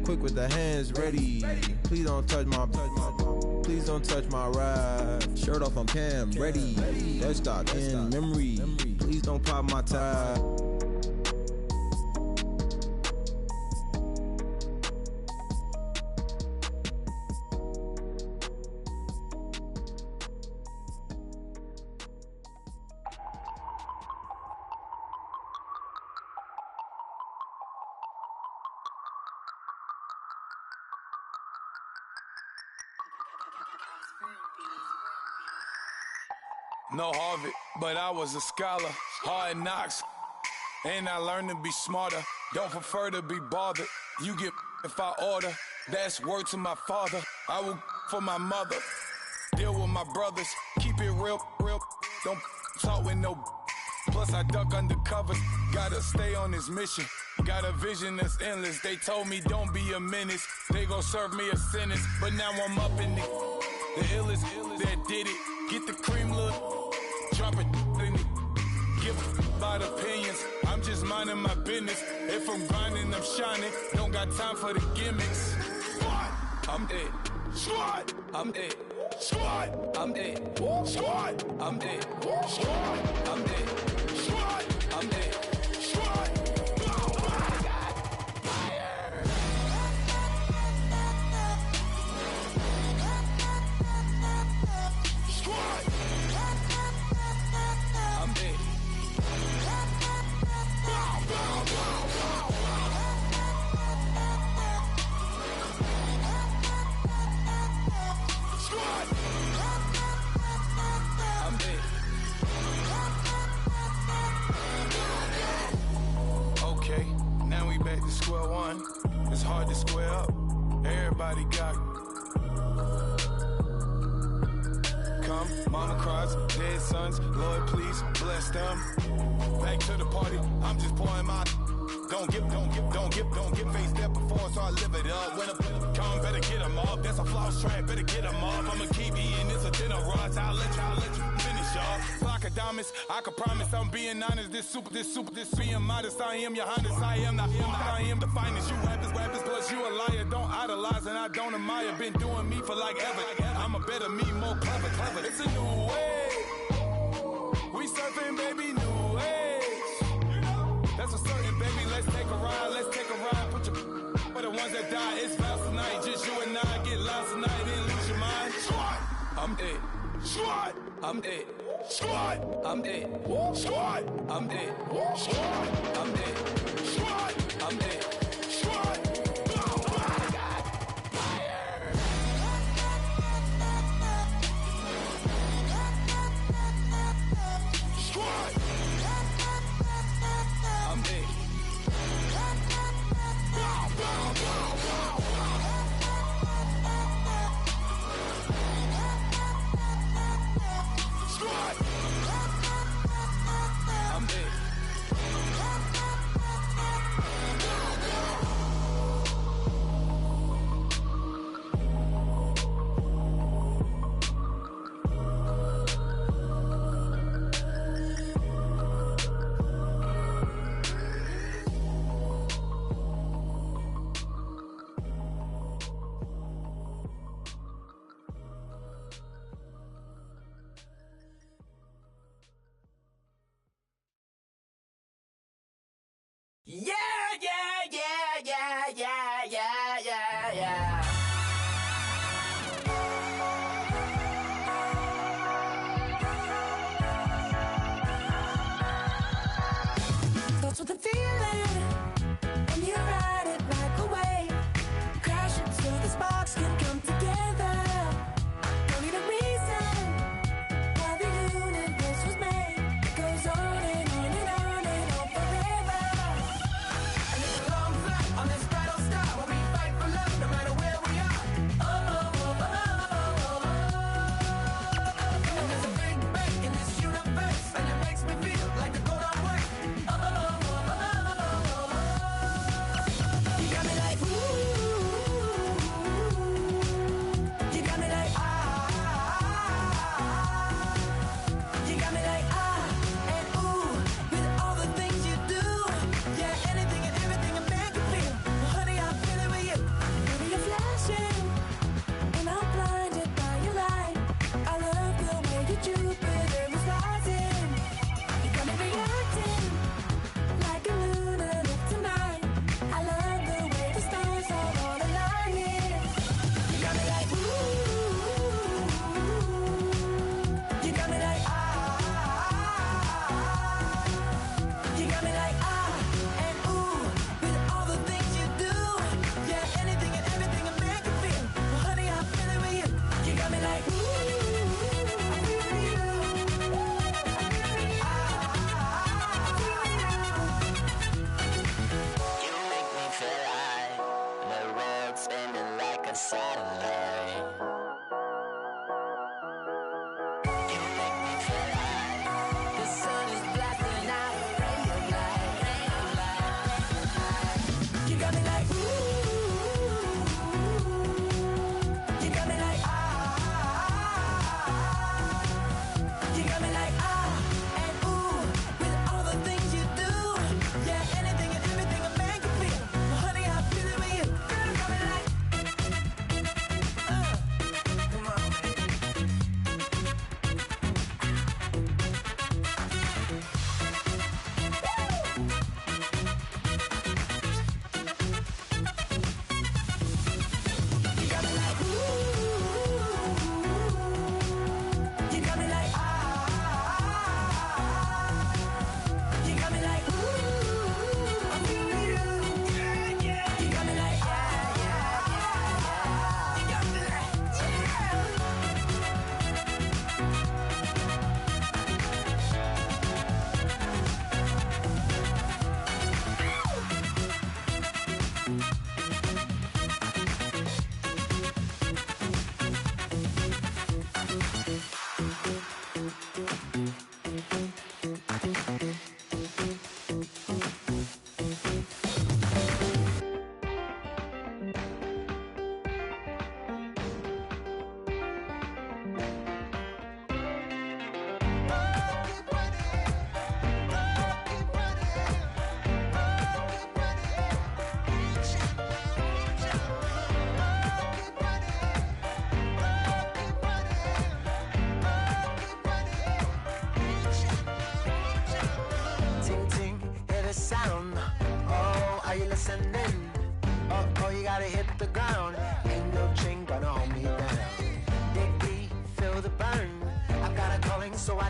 Quick with the hands ready. Please don't touch my ride. Shirt off, I'm Cam, ready. Dead stock in memory. Please don't pop my tie. No Harvard, but I was a scholar. Hard knocks, and I learned to be smarter. Don't prefer to be bothered. You get if I order. That's word to my father. I will for my mother. Deal with my brothers. Keep it real. Don't talk with no. Plus I duck undercovers. Gotta stay on this mission. Got a vision that's endless. They told me don't be a menace. They gon' serve me a sentence. But now I'm up in the illest that did it. Get the cream look. Drop it in it. Give about opinions. I'm just minding my business. If I'm grinding, I'm shining. Don't got time for the gimmicks. Squad, I'm it. Squad, I'm it. Squad, I'm it. Squad, I'm it. Squad, I'm it. Squad, I'm it. Squad. Square one, it's hard to square up. Everybody got come, mama cries, dead sons. Lord, please bless them. Back to the party, I'm just pouring my. Don't get faced that before, so I live it up. When a come, better get them up. That's a floss track, better get them up. I'm a keep eating, it's a dinner rush. I'll let you finish up. Flock of diamonds, I can promise I'm being honest. This being modest. I am your highness, I am the finest. You rappers, plus you a liar. Don't idolize and I don't admire. Been doing me for like ever. I'm a better me, more clever. It's a new way. We surfing, baby, new age. That's a certain, baby. Let's take a ride. Put your for the ones that die. It's vows tonight. Just you and I get lost tonight. Then lose your mind. Squad, I'm it. Squad, I'm it. Squad, I'm it. Squad, I'm it. Squad, I'm it. Squad, I'm it. Squad.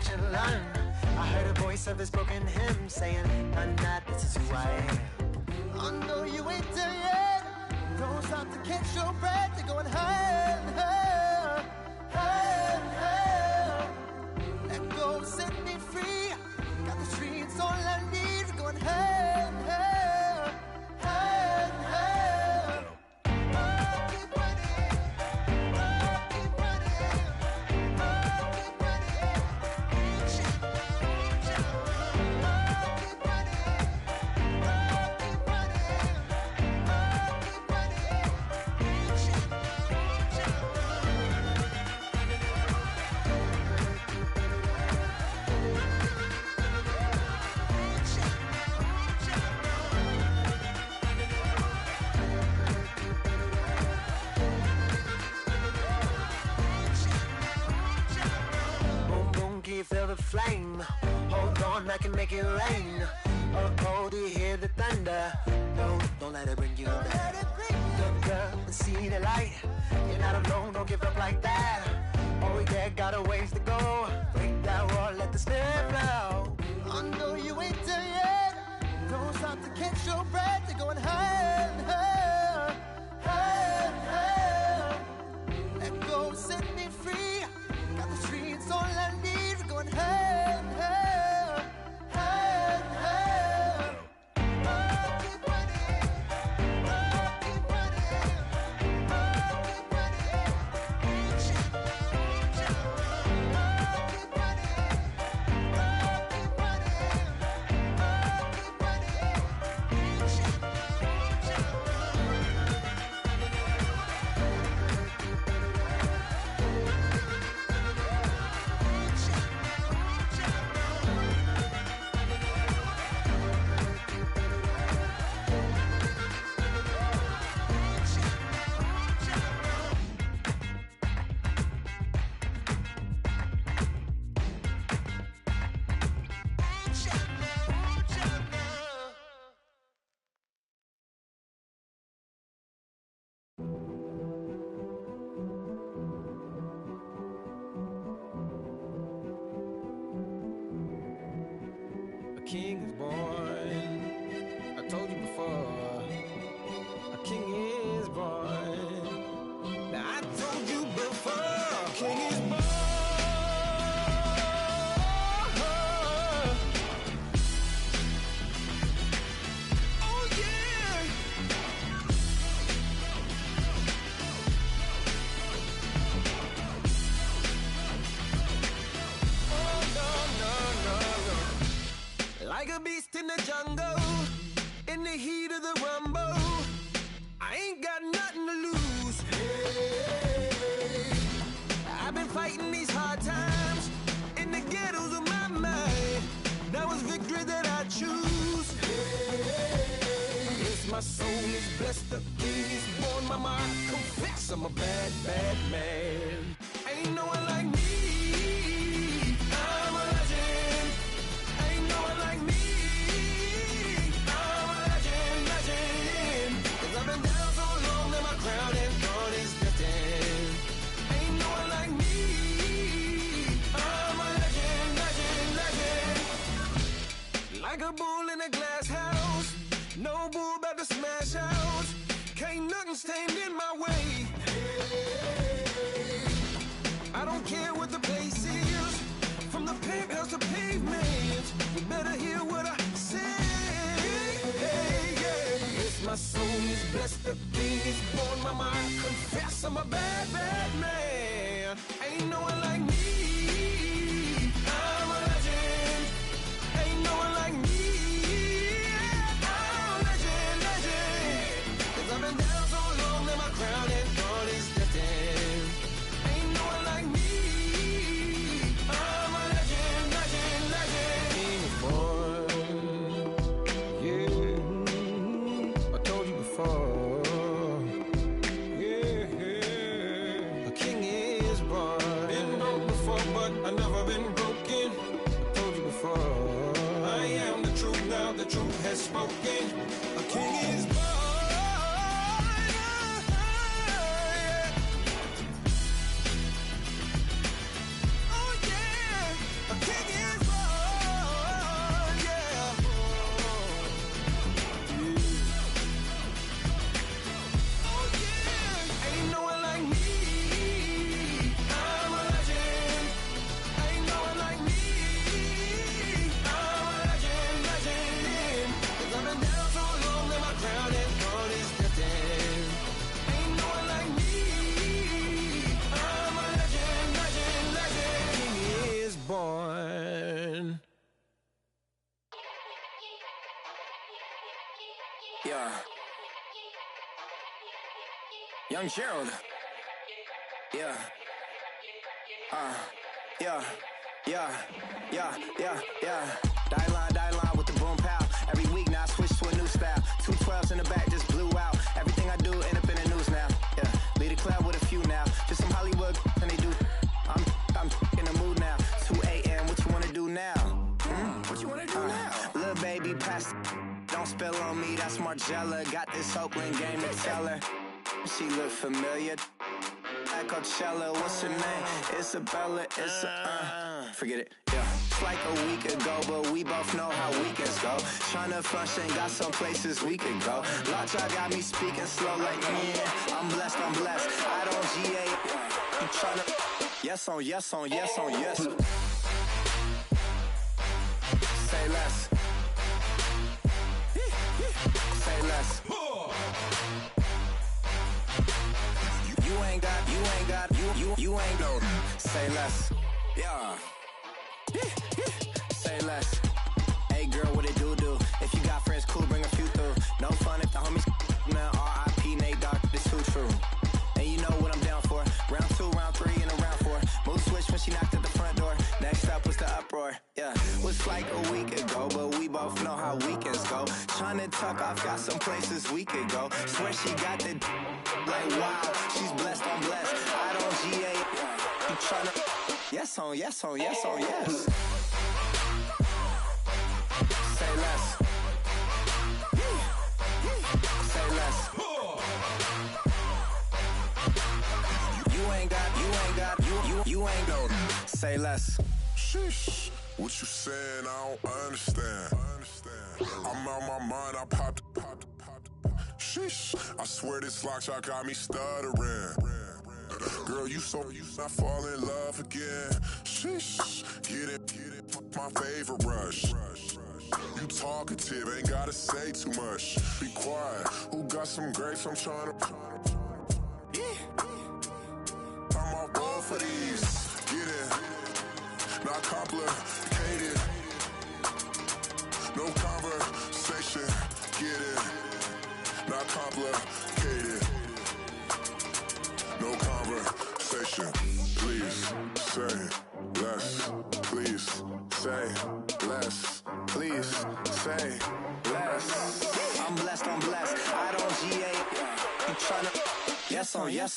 watch and learn. I heard a voice of this broken hymn saying, "None that this is who I am." I know you ain't there yet. Don't stop to catch your breath. You're going higher and higher, higher and higher. Let go, set me free. Got the streets all I need. You're going higher and higher, higher and higher. Keep running, keep running, keep running. Keep feel the flame. Hold on, I can make it rain. Oh, do you hear the thunder? No, don't let it bring you down. Look up and see the light. You're not alone, don't give up like that. Oh, yeah, got a ways to go. Break that wall, let the spirit flow. I know you ain't there yet. Don't stop to catch your breath. You're going higher and higher, higher and higher. Let go, set me free. Got the streets all I need. You're going higher and higher, higher and higher. Keep running, keep running, keep running. Keep A king is born. I told you before. A king is born. Now I told you before. A king is born. Oh yeah. Oh no no no no. Like a beast in the jungle, in the heat of the rumble, I ain't got nothing to lose. Hey, I've been fighting these hard times in the ghettos of my mind. Now it's victory that I choose. Hey, yes, my soul is blessed, the king is born. Mama, I confess I'm a bad, bad man. Ain't no one like me. I'm a legend. Ain't no one like me. I'm a legend, legend. 'Cause I've been down so long that my crown and throne is lifted. Ain't no one like me. I'm a legend, legend, legend. Like a bull in a glass house. No bull about to smash out. Can't nothing stand in my way. I don't care what the place is. From the penthouse to pavement, you better hear what I say. Hey, yeah. Yes, my soul is blessed, the king is born. Mama, I confess I'm a bad, bad man. Ain't no one like me. I'm a legend. Ain't no one like me. I'm a legend, legend. 'Cause I've been down so long that my crown and throne is lifted. Ain't no one like me. I'm a legend, legend, legend. King is born. Yeah, I told you before. Yeah, a king is born. Been broke before, but I've never been broken. I told you before. I am the truth now, the truth has spoken. A king is born. Oh yeah, a king Yeah. Young Gerald. Yeah. Yeah. Die line with the boom pow. Every week now I switch to a new style. 212's in the back just blew out. Everything I do end up in the news now. Yeah. Lead a club with a few now. Just some Hollywood and they do. I'm in the mood now. 2 a.m. What you wanna do now? What you wanna do now? Little baby pass. Don't spill on me. That's Margella. Got this Oakland game to tell her. She look familiar. At Coachella, what's her name? Isabella, forget it, yeah. It's like a week ago, but we both know how weekends go. Tryna function, got some places we could go. Lockjaw got me speaking slow like, I'm blessed. I don't GA. You tryna, yes on yes. Say less. Say less. You ain't no. Say less. Yeah. Say less. Hey girl, what it do? If you got friends, cool, bring a few through. No fun if the homies now. R.I.P. Nate Dogg, this too true. And you know what I'm down for. Round 2, round 3, and a round 4. Mood switch when she knocked at the front door. Next up was the uproar. Yeah, was like a week ago, but we both know how weekends go. Tryna tuck off, got some places we could go. Swear she got the like wow, she's blessed, I'm blessed. I don't GA. You tryna yes on yes. Say less. Say less. You ain't no. Say less. Sheesh. What you saying? I don't understand. I'm out my mind. I popped. Sheesh. I swear this lockjaw got me stuttering. Girl, you not fall in love again. Sheesh. Get it. My favorite rush. You talkative, ain't gotta say too much. Be quiet. Who got some grapes? I'm trying to. I'm off both of these. Get it. Not complicated. No conversation. Get it. Not complicated. No conversation. Please say less. Please say less. Please say less. I'm blessed. I don't GA. You tryna yes on yes.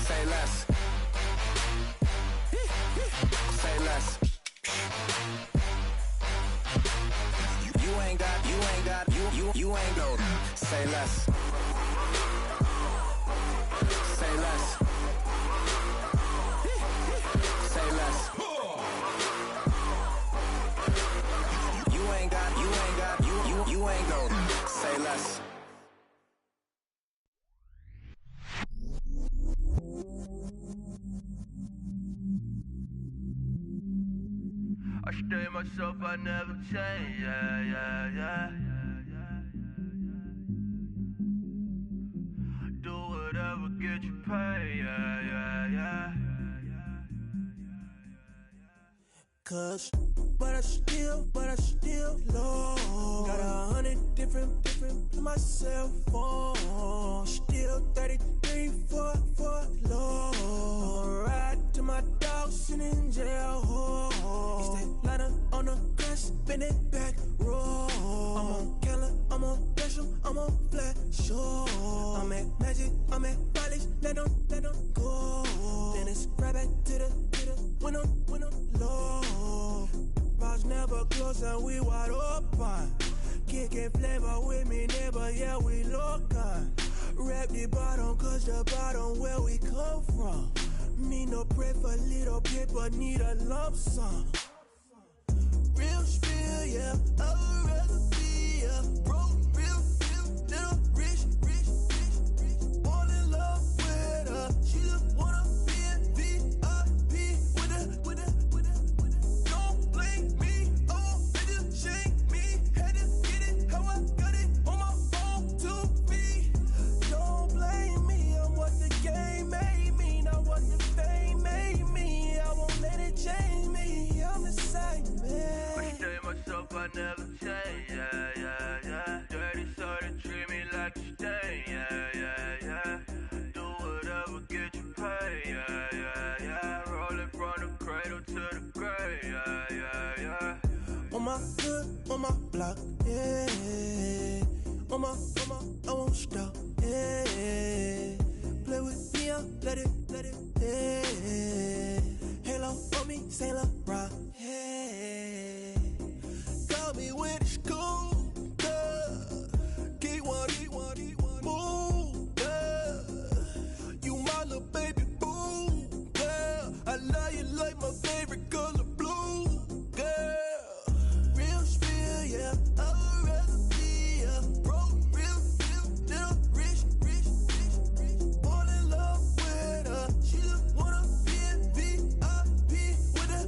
Say less. Say less. You ain't no. Say less. Say less. Say less. You ain't no. Say less. I stay myself, I never change, yeah. Do whatever, get you paid, yeah. Cause, but I still low. Got 100 different my cell phone. Still 33 for low. I'ma ride to my dog sitting in jail. It's that ladder on the grass, spin it back, roll. I'm on Keller, I'm on Bishop, I'm on Flat Shore. I'm at Magic, I'm at Valley's, let them go. Then it's right back to the when I'm low. Bars never close and we wide open. Kicking flavor with me, neighbor, yeah, we local. Rap the bottom, cause the bottom where we come from. Me no pray for little paper, need a lump sum. Real spill, yeah, I would rather be, yeah. Broke, real, little rich. All in love with her, she just wanna be in VIP with her. Don't blame me, oh, they just shake me. Had to get it, how I got it on my phone to be. Don't blame me, I'm what the game made me, not what the fame made me. I won't let it change me, I'm the same man. I stay myself, I never on my hood, on my block, yeah. On my, I won't stop, yeah. Play with me, let it, yeah. Halo on me, Saint Laurent, yeah. Call me when it's cool, yeah. Keep one, move, yeah. You my little baby boo, yeah. I love you like my favorite color blue, girl. Real spill, yeah. I'd rather be a broke, real, still rich. Fall in love with her. She just wanna be in VIP with her.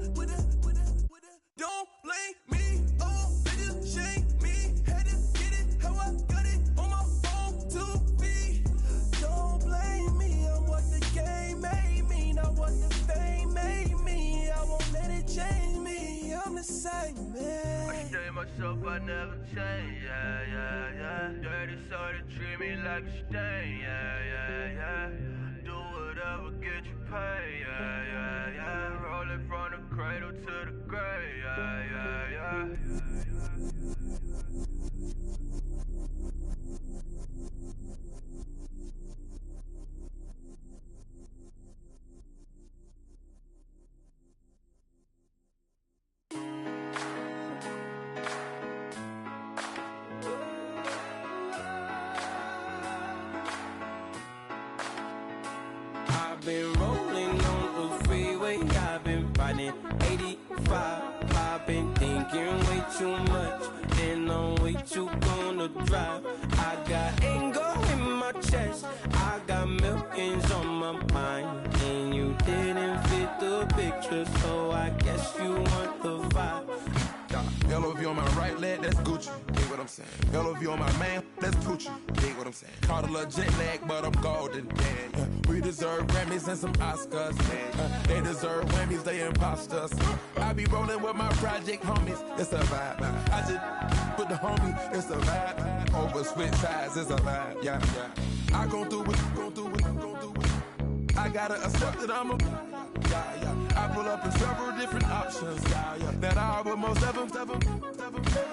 Don't blame me, oh, they just shame me. Had to get it how I got it on my own 2 feet. Don't blame me, I'm what the game made me, not what the fame made me. I won't let it change me, I'm the same man. I stay myself, I never change, yeah. Dirty soul to treat me like a stain, yeah. Do whatever, get you paid, yeah. Roll it from the cradle to the grave, yeah. I've been rolling on the freeway, I've been riding 85. I've been thinking way too much, and I'm way too gonna drive. I got anger in my chest, I got millions on my mind, and you didn't fit the picture, so I guess you want the vibe. LOV on my right leg, that's Gucci. Dig what I'm saying? LOV on my man, that's Poochie. Dig what I'm saying? Caught a little jet lag, but I'm golden. Yeah. We deserve Grammys and some Oscars. They deserve Whammies, they imposters. I be rolling with my project homies, it's a vibe. I just put the homie, it's a vibe. Over switch sides, it's a vibe. Yeah. I gon' do it. I gotta accept that I'm a I pull up in several different options. That I would most ever.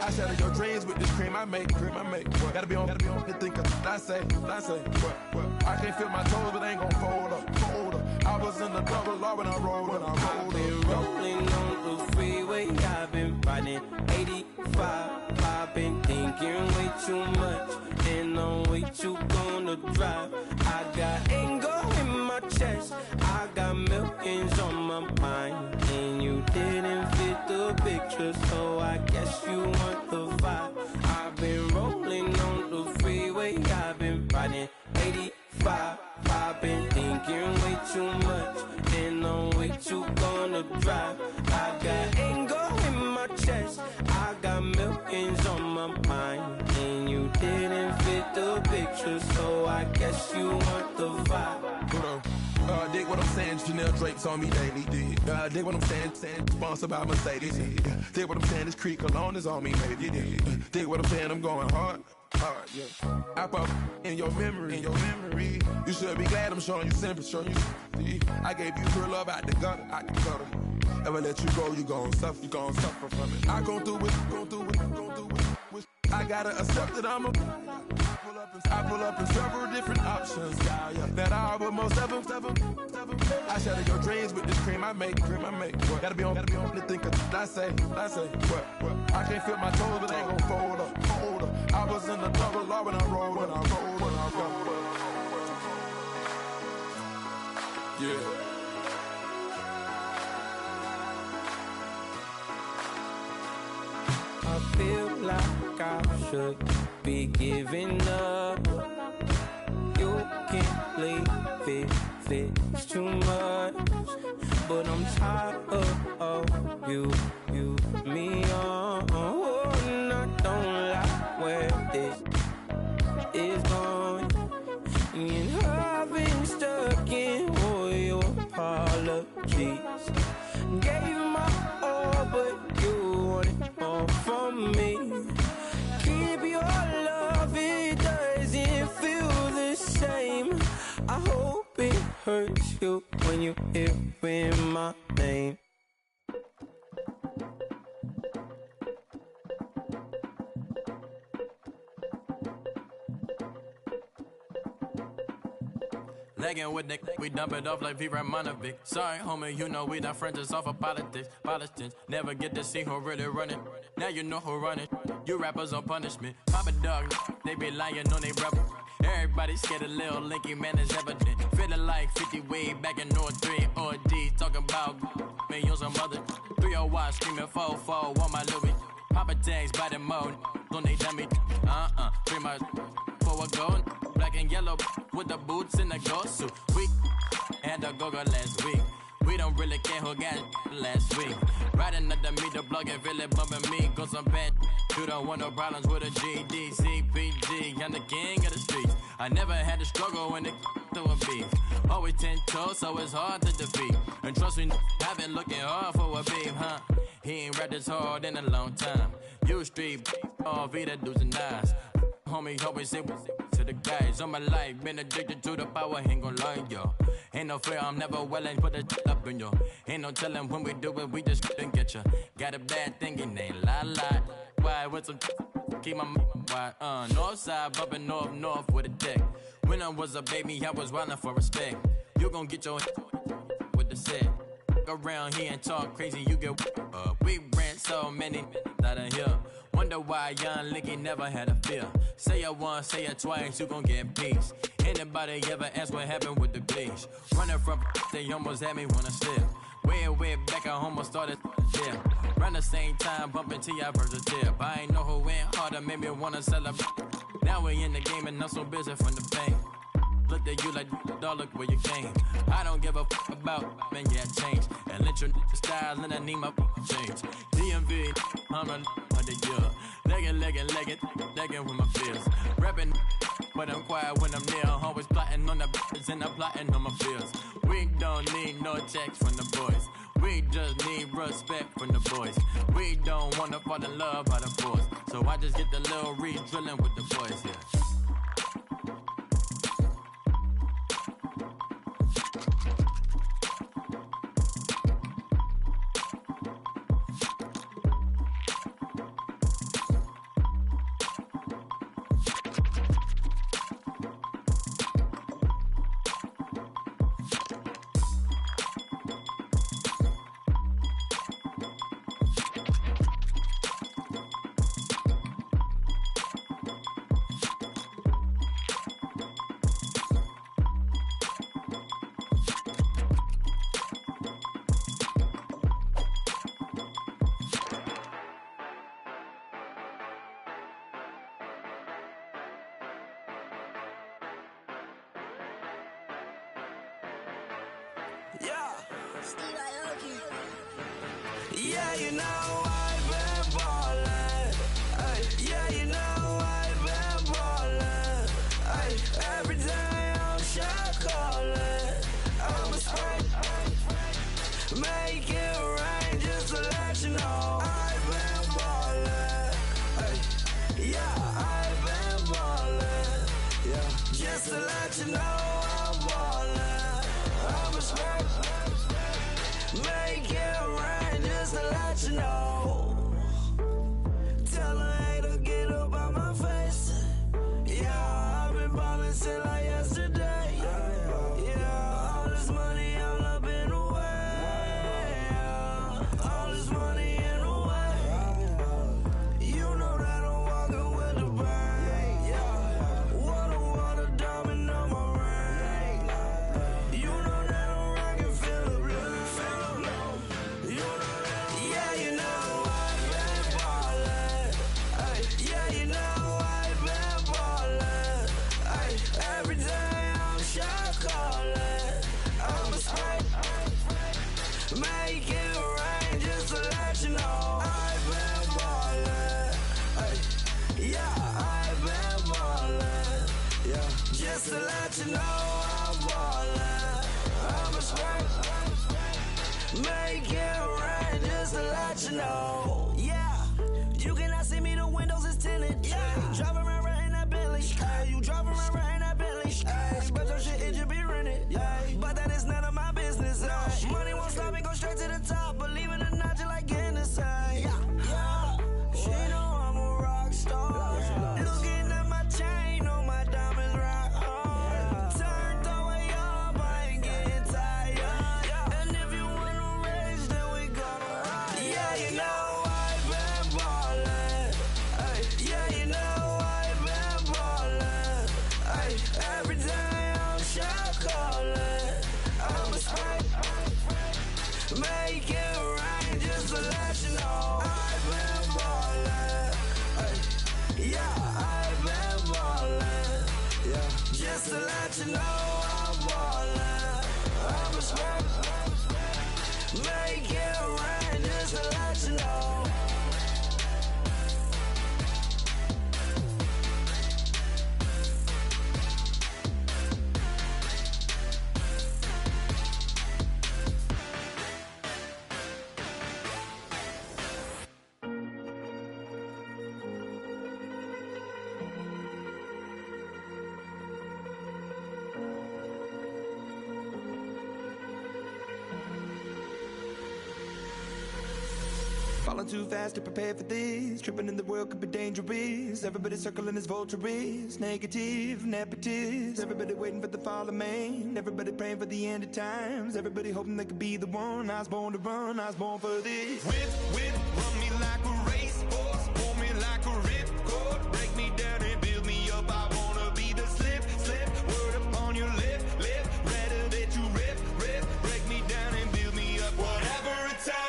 I shatter your dreams with this cream I make. Gotta be on the thinker. I say. What? I can't feel my toes, but ain't gon' fold up. I was in the double law when I rolled. I've been rolling on the freeway, I've been riding 85. I've been thinking way too much, and I'm way too gonna drive. I got anger in my chest, I got millions on my mind, and you didn't fit the picture, so I guess you want the vibe. I've been rolling on the freeway, I've been riding 85. I've been thinking way too much, and I'm way too gonna drive. I got anger in my chest, I got millions on my mind, and you didn't fit the picture, so I guess you want the vibe. Dig what I'm saying, Chanel drapes on me daily. Dig what I'm saying, sponsored by Mercedes. Dig what I'm saying, this Creek alone is on me, baby. Dig what I'm saying, I'm going hard, yeah. I pop in your memory. You should be glad I'm showing you sympathy. I gave you real love out the gutter. Ever let you go, you gon' suffer from it. I gon' do it. I gotta accept that I'm a I pull up in several different options. That I would most ever. I shatter your dreams with this cream I make. What? Gotta be on the thinker. I say. What? I can't feel my toes, but ain't gon' fold up. I was in the double law when I rolled. Yeah. I feel like I should be giving up. You can't leave it's too much. But I'm tired of you, me on. And I don't like where this is going. And I've been stuck in all your apologies. Gave my all, but you wanted more from me. Keep your love, it doesn't feel the same. I hope it hurts you when you hear my name. Legging with Nick, we dump it off like V. Ramonovic. Sorry, homie, you know we not friends, it's all for politics. Politics, never get to see who really running. Now you know who running. You rappers on punishment. Papa dog, they be lying on they rebel. Everybody scared a little linky, man, is evident. Feeling like 50 way back in North 3 or D. Talking about me on some other 301 screaming 4-4 on my Louis. Papa tags by the mode on they dummy. 3 miles for a gold. Black and yellow with the boots and the gold suit. We had a go-go last week. We don't really care who got it last week. Riding up the meter, blog and really bumping me. Go some bad. You don't want no problems with a GD, CPG. I'm the king of the streets. I never had to struggle when it to a beef. Always 10 toes, so it's hard to defeat. And trust me, I've been looking hard for a beef, huh? He ain't rapped this hard in a long time. You street, all Vita dudes and eyes. Homie always say to the guys on my life, been addicted to the power, ain't gon' lie, yo. Ain't no fear, I'm never willing, put the up in yo. Ain't no telling when we do it, we just couldn't get ya. Got a bad thing, it ain't lie. Why with some keep my wide, north side, bumping north with a deck. When I was a baby, I was wildin' for respect. You gon' get your with the set. Around here and talk crazy, you get we ran so many out of here. Wonder why young Licky never had a fear. Say it once, say it twice, you gon' get peace. Anybody ever ask what happened with the bleach? Running from they almost had me wanna slip. Way back, I almost started yeah. Around the same time, bumping T.I. versus tip. I ain't know who went harder, made me wanna celebrate. Now we in the game and I'm so busy from the pain. Looked at you like, dog, look where you came. I don't give a about, man, yeah, change. And let your style and I need my change. DMV, I'm a the year. Legging with my fears. Rapping, but I'm quiet when I'm near. Always plotting on the bitches and I'm plotting on my fears. We don't need no checks from the boys. We just need respect from the boys. We don't wanna fall in love by the force. So I just get the little reeds drilling with the boys, yeah. Yeah, you know I've been ballin'. Ay, yeah, you know I've been ballin'. Ay, every day I'm shot callin'. I'm a spray, make it rain just to let you know I've been ballin'. Ay, yeah, I've been ballin'. Yeah, just to let you know I'm ballin'. I'm a spray, make it rain just to let you know. Tell a hater get up out my face. Yeah, I've been ballin' since like yesterday. Yeah, all this money all up in the way. All this money in the way. You know that I'm walking with the bang. Yeah, water diamond on my ring. You know that I'm rockin' feel the blue. You know that, yeah, you know I've been ballin'. Ay, yeah, you know I've been ballin'. Ay, every day I'm shot callin'. I'm a spray, make it rain just to let you know I've been ballin'. Ay, yeah, I've been ballin'. Yeah, just to let you know I'm ballin'. I'm a spray, make it rain just to let you know. Yeah, you cannot see me, the windows is tinted. Yeah, driving around in that Bentley. Ay, you driving around in that Bentley. Ay, but your shit, it just be rented. Yeah, but that is none of my business. Ay, money won't stop me, go straight to the top. Believe it or not, you like getting the same. Yeah, she know I'm a rock star. Looking at my chain, on my diamonds rock hard. Turned the way up, Make it rain just to let you know I've been ballin'. Yeah, I've been ballin'. Yeah, just to let you know I'm ballin'. I'm a smoke. Make it rain just to let you know. Falling too fast to prepare for this. Tripping in the world could be dangerous. Everybody circling as vultures. Negative, nepotist. Everybody waiting for the fall of man. Everybody praying for the end of times. Everybody hoping they could be the one. I was born to run, I was born for this. Whip, run me like a racehorse. Pull me like a ripcord. Break me down and build me up. I wanna be the slip. Word upon your lip. Rather that you rip. Break me down and build me up. Whatever it takes.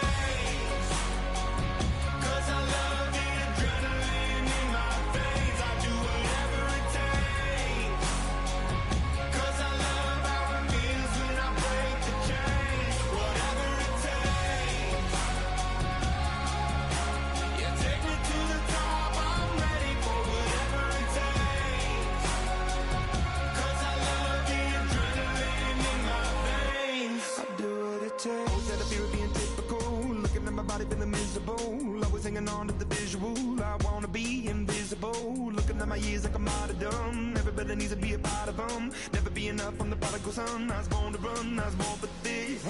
Feeling miserable, always hanging on to the visual. I wanna be invisible. Looking at my years like I'm martyrdom. Everybody needs to be a part of them. Never be enough from the prodigal son. I was born to run, I was born for this.